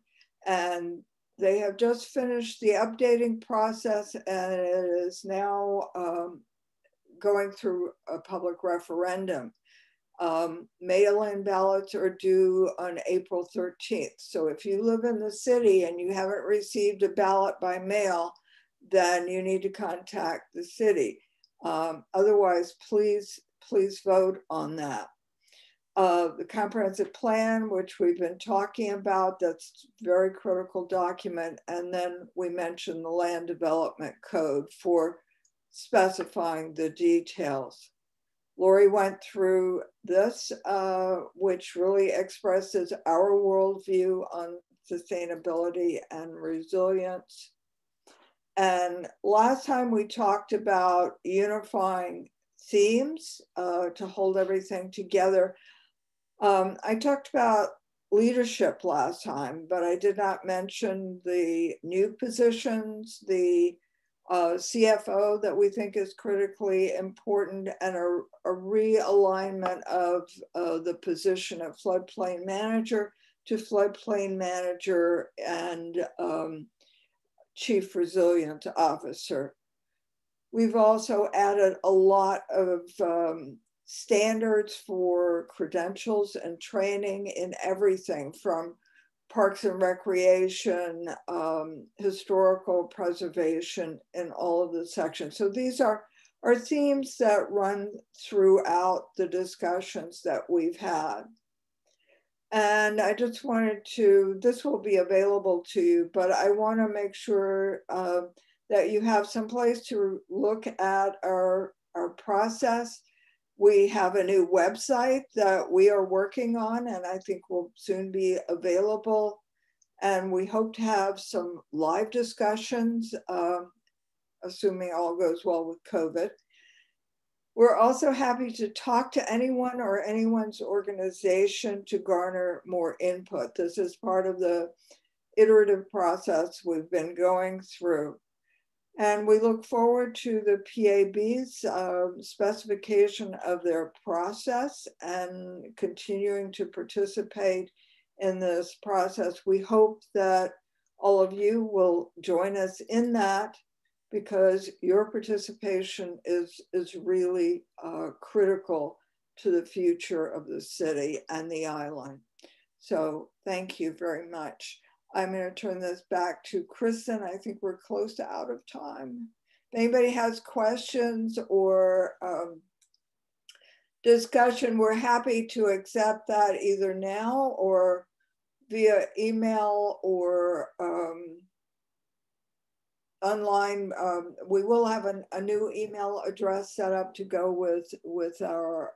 And they have just finished the updating process and it is now going through a public referendum. Mail-in ballots are due on April 13th. So if you live in the city and you haven't received a ballot by mail, then you need to contact the city. Otherwise, please vote on that. The comprehensive plan, which we've been talking about, that's a very critical document. And then we mentioned the land development code for specifying the details. Lori went through this, which really expresses our worldview on sustainability and resilience. And last time we talked about unifying themes to hold everything together. I talked about leadership last time, but I did not mention the new positions, the CFO that we think is critically important, and a realignment of the position of floodplain manager to floodplain manager and chief resilience officer. We've also added a lot of standards for credentials and training in everything from parks and recreation, historical preservation in all of the sections. So these are themes that run throughout the discussions that we've had. And I just wanted to, this will be available to you, but I want to make sure that you have some place to look at our process. We have a new website that we are working on and I think will soon be available. And we hope to have some live discussions, assuming all goes well with COVID. We're also happy to talk to anyone or anyone's organization to garner more input. This is part of the iterative process we've been going through. And we look forward to the PAB's specification of their process and continuing to participate in this process. We hope that all of you will join us in that because your participation is really critical to the future of the city and the island. So thank you very much. I'm going to turn this back to Kristen. I think we're close to out of time. If anybody has questions or discussion, we're happy to accept that either now or via email or online. We will have a new email address set up to go with our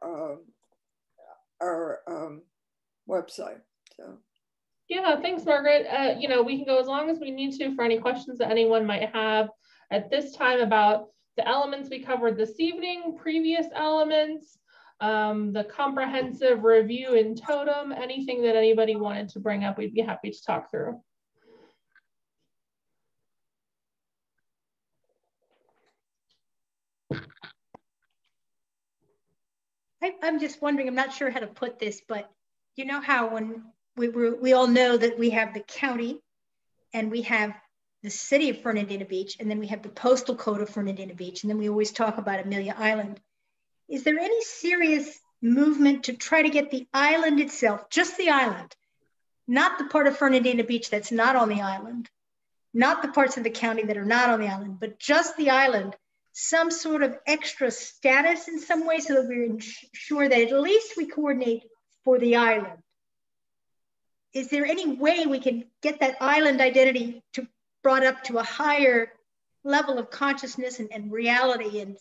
website. So. Yeah, thanks, Margaret. You know, we can go as long as we need to for any questions that anyone might have. at this time about the elements we covered this evening, previous elements, the comprehensive review in totem, anything that anybody wanted to bring up, we'd be happy to talk through. I'm just wondering, I'm not sure how to put this, but you know how when we all know that we have the county and we have the city of Fernandina Beach, and then we have the postal code of Fernandina Beach, and then we always talk about Amelia Island. Is there any serious movement to try to get the island itself, just the island, not the part of Fernandina Beach that's not on the island, not the parts of the county that are not on the island, but just the island, some sort of extra status in some way so that we're sure that at least we coordinate for the island? Is there any way we can get that island identity brought up to a higher level of consciousness and reality and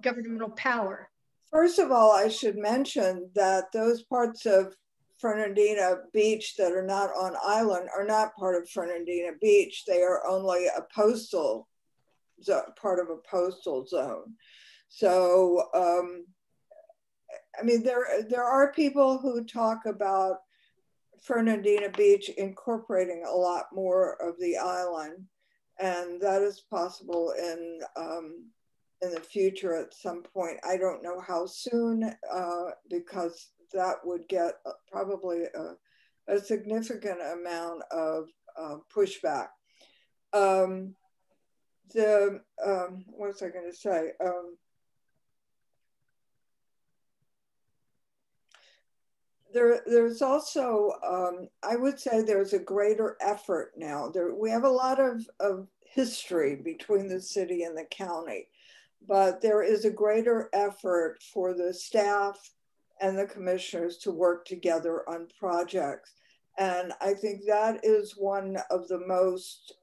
governmental power? First of all, I should mention that those parts of Fernandina Beach that are not on island are not part of Fernandina Beach. They are only a postal part of a postal zone. So, I mean, there are people who talk about Fernandina Beach incorporating a lot more of the island, and that is possible in the future at some point. I don't know how soon, because that would get probably a significant amount of pushback. What was I going to say? There's also, I would say there's a greater effort now. We have a lot of history between the city and the county, but there is a greater effort for the staff and the commissioners to work together on projects. And I think that is one of the most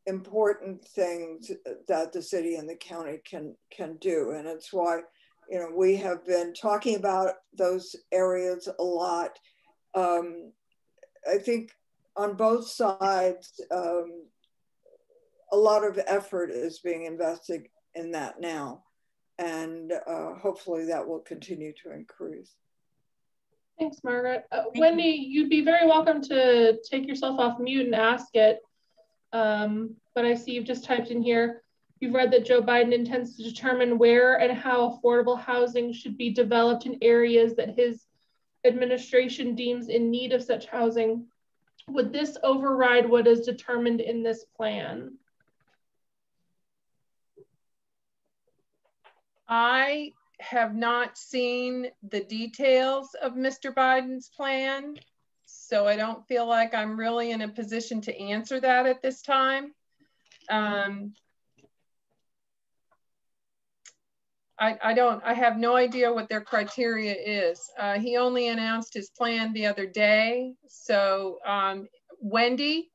important things that the city and the county can do. And it's why, you know, we have been talking about those areas a lot. I think on both sides, a lot of effort is being invested in that now. And hopefully that will continue to increase. Thanks, Margaret. Wendy, you'd be very welcome to take yourself off mute and ask it. But I see you've just typed in here, you've read that Joe Biden intends to determine where and how affordable housing should be developed in areas that his administration deems in need of such housing. Would this override what is determined in this plan? I have not seen the details of Mr. Biden's plan, so I don't feel like I'm really in a position to answer that at this time. I have no idea what their criteria is. He only announced his plan the other day. So Wendy,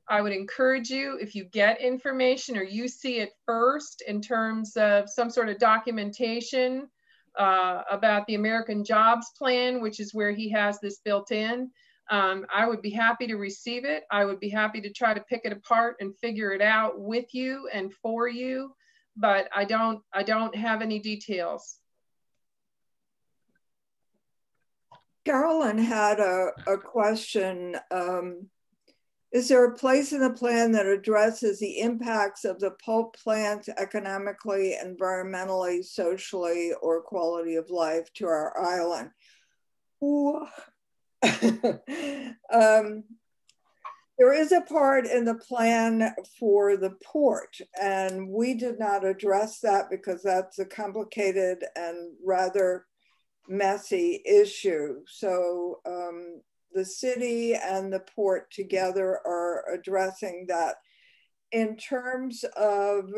I would encourage you, if you get information or you see it first in terms of some sort of documentation about the American Jobs Plan, which is where he has this built in, I would be happy to receive it. I would be happy to try to pick it apart and figure it out with you and for you, but I don't have any details. Carolyn had a question. Is there a place in the plan that addresses the impacts of the pulp plants economically, environmentally, socially, or quality of life to our island? There is a part in the plan for the port, and we did not address that because that's a complicated and rather messy issue. So the city and the port together are addressing that. In terms of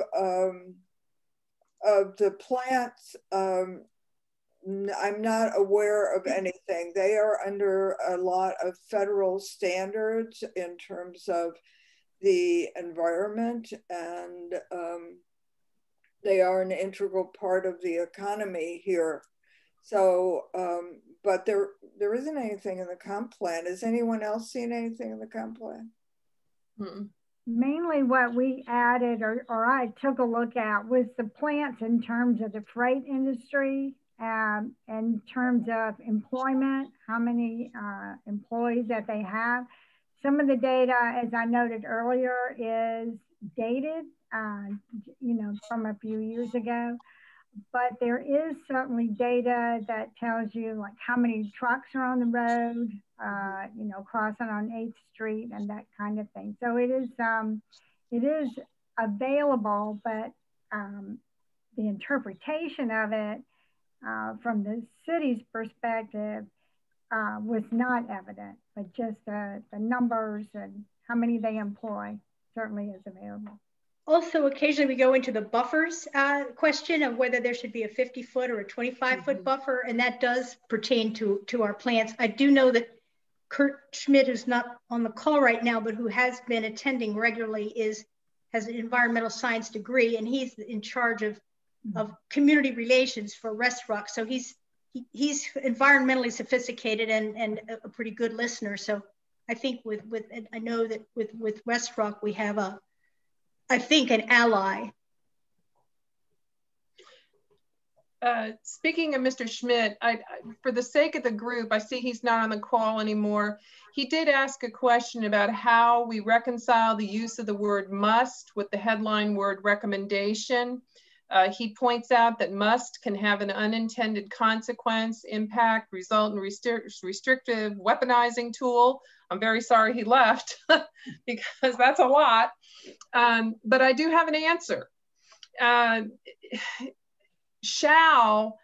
the plants, I'm not aware of anything. They are under a lot of federal standards in terms of the environment, and they are an integral part of the economy here. So, but there isn't anything in the comp plan. Has anyone else seen anything in the comp plan? Mainly what we added or I took a look at was the plants in terms of the freight industry, in terms of employment, how many employees that they have. Some of the data, as I noted earlier, is dated, from a few years ago. But there is certainly data that tells you like how many trucks are on the road, crossing on 8th Street and that kind of thing. So it is available, but the interpretation of it from the city's perspective was not evident, but just the numbers and how many they employ certainly is available. Also, occasionally we go into the buffers question of whether there should be a 50-foot or a 25-foot buffer, and that does pertain to our plants. I do know that Kurt Schmidt, who's not on the call right now, but who has been attending regularly, has an environmental science degree, and he's in charge of community relations for Restrock. So he's environmentally sophisticated and a pretty good listener. So I think I know that with Restrock we have I think an ally. Speaking of Mr. Schmidt, for the sake of the group, I see he's not on the call anymore. He did ask a question about how we reconcile the use of the word must with the headline word recommendation. He points out that must can have an unintended consequence, impact, result in restrictive weaponizing tool. I'm very sorry he left because that's a lot. But I do have an answer. Shall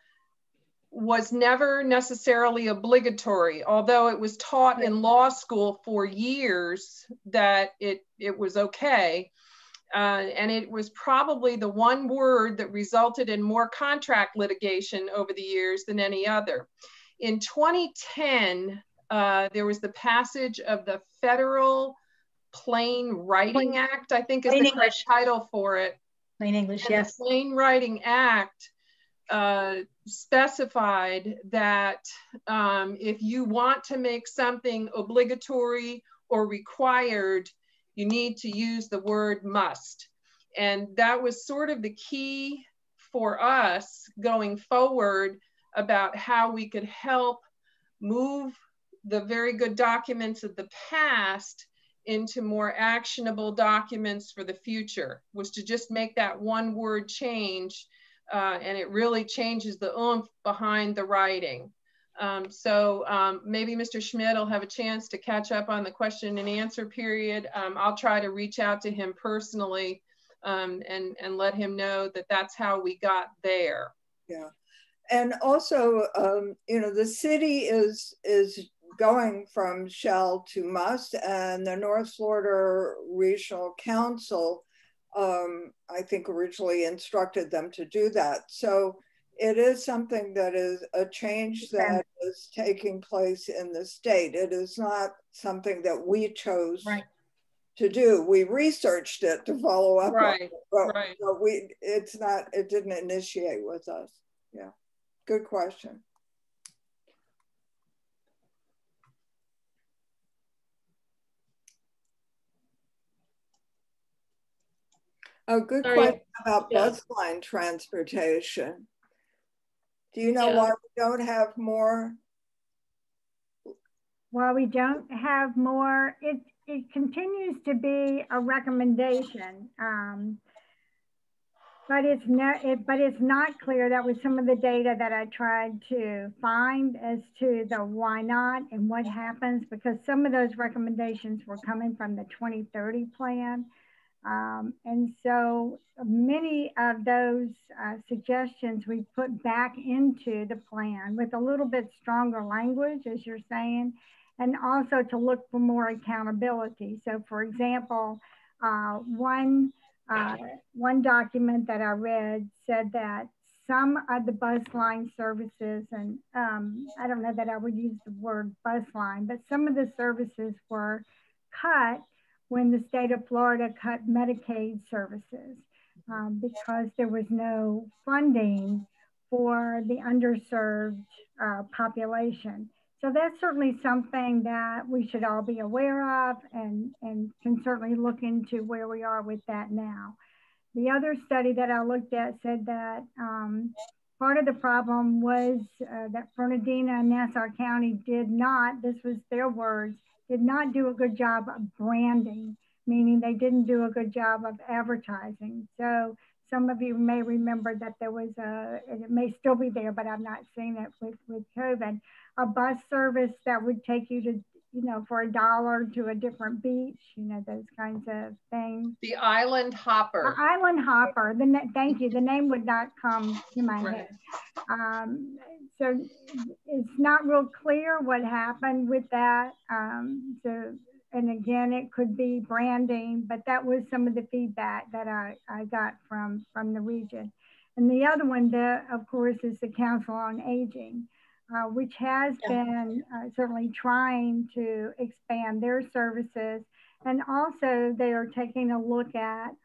was never necessarily obligatory, although it was taught in law school for years that it was okay. And it was probably the one word that resulted in more contract litigation over the years than any other. In 2010, there was the passage of the Federal Plain Writing Act, I think is the correct title for it. Plain English, and yes. The Plain Writing Act specified that if you want to make something obligatory or required, you need to use the word must. And that was sort of the key for us going forward about how we could help move the very good documents of the past into more actionable documents for the future, was to just make that one word change, and it really changes the oomph behind the writing. So maybe Mr. Schmidt will have a chance to catch up on the question and answer period. I'll try to reach out to him personally and let him know that that's how we got there. Yeah, and also, the city is going from shall to must, and the North Florida Regional Council, I think originally instructed them to do that. So it is something that is a change that is taking place in the state. It is not something that we chose to do. We researched it to follow up on it, but it didn't initiate with us. Yeah, good question. A good question about bus line transportation. Do you know why we don't have more? Why we don't have more? It continues to be a recommendation, but it's not clear. That was some of the data that I tried to find as to the why not and what happens, because some of those recommendations were coming from the 2030 plan. And so many of those suggestions we put back into the plan with a little bit stronger language, as you're saying, and also to look for more accountability. So for example, one document that I read said that some of the bus line services, and I don't know that I would use the word bus line, but some of the services were cut when the state of Florida cut Medicaid services because there was no funding for the underserved population. So that's certainly something that we should all be aware of and can certainly look into where we are with that now. The other study that I looked at said that part of the problem was that Fernandina and Nassau County did not, this was their words, did not do a good job of branding, meaning they didn't do a good job of advertising. So some of you may remember that there was and it may still be there, but I've not seen it with COVID, a bus service that would take you to, you know, for $1 to a different beach, you know, those kinds of things. The Island Hopper. Island Hopper. Thank you. The name would not come to my head. So it's not real clear what happened with that. And again, it could be branding, but that was some of the feedback that I got from the region. And the other one, of course, is the Council on Aging, which has been certainly trying to expand their services. And also they are taking a look at,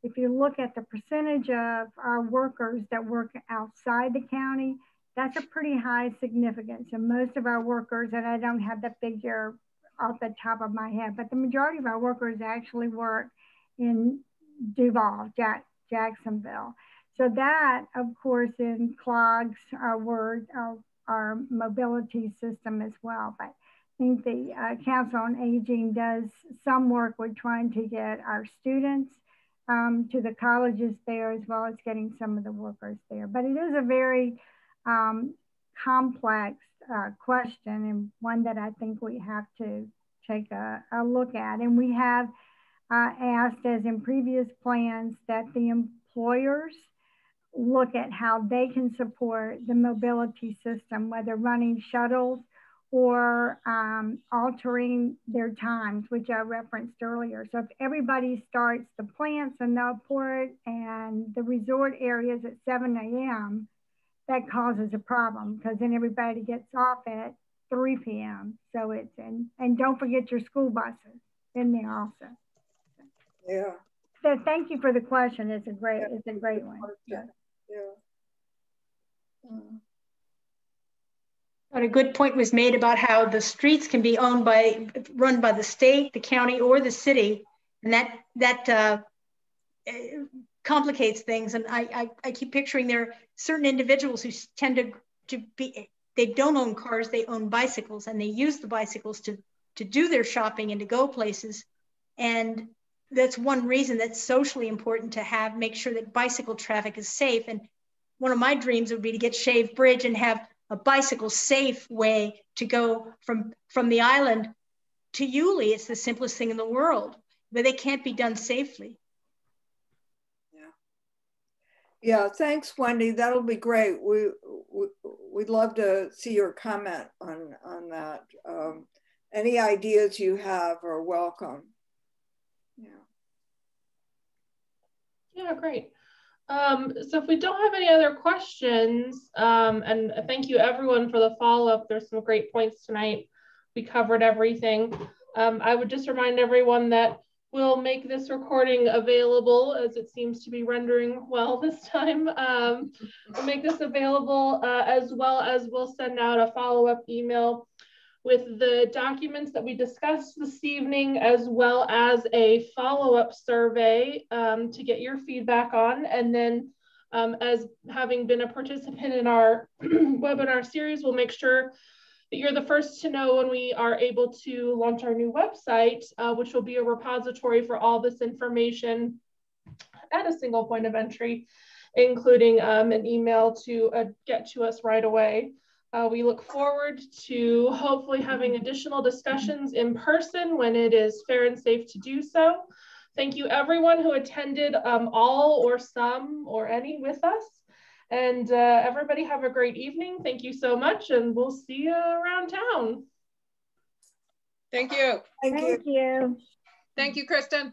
if you look at the percentage of our workers that work outside the county, that's a pretty high significance. And most of our workers, and I don't have the figure off the top of my head, but the majority of our workers actually work in Duval, Jacksonville. So that, of course, clogs our mobility system as well. But I think the Council on Aging does some work with trying to get our students to the colleges there, as well as getting some of the workers there. But it is a very complex question, and one that I think we have to take a look at. And we have asked, as in previous plans, that the employers look at how they can support the mobility system, whether running shuttles or altering their times, which I referenced earlier. So if everybody starts the plants and the port and the resort areas at 7 a.m., that causes a problem, because then everybody gets off at 3 p.m. So it's, and don't forget your school buses in there also. Yeah. So thank you for the question. It's a great one. Yeah. But a good point was made about how the streets can be run by the state, the county, or the city, and that complicates things. And I keep picturing there are certain individuals who tend to be, they don't own cars, they own bicycles, and they use the bicycles to do their shopping and to go places. And that's one reason that's socially important to make sure that bicycle traffic is safe. And one of my dreams would be to get Shave Bridge and have a bicycle safe way to go from the island to Yulee. It's the simplest thing in the world, but they can't be done safely. Yeah, thanks, Wendy. That'll be great. We'd love to see your comment on that. Any ideas you have are welcome. Yeah, great. So if we don't have any other questions, and thank you everyone for the follow-up. There's some great points tonight. We covered everything. I would just remind everyone that we'll make this recording available, as it seems to be rendering well this time. We'll make this available as well as we'll send out a follow-up email with the documents that we discussed this evening, as well as a follow-up survey to get your feedback on. And then as having been a participant in our webinar series, we'll make sure that you're the first to know when we are able to launch our new website, which will be a repository for all this information at a single point of entry, including an email to get to us right away. We look forward to hopefully having additional discussions in person when it is fair and safe to do so. Thank you everyone who attended, all or some or any with us. And everybody have a great evening. Thank you so much, and we'll see you around town. Thank you. Thank you. Thank you, Kristen.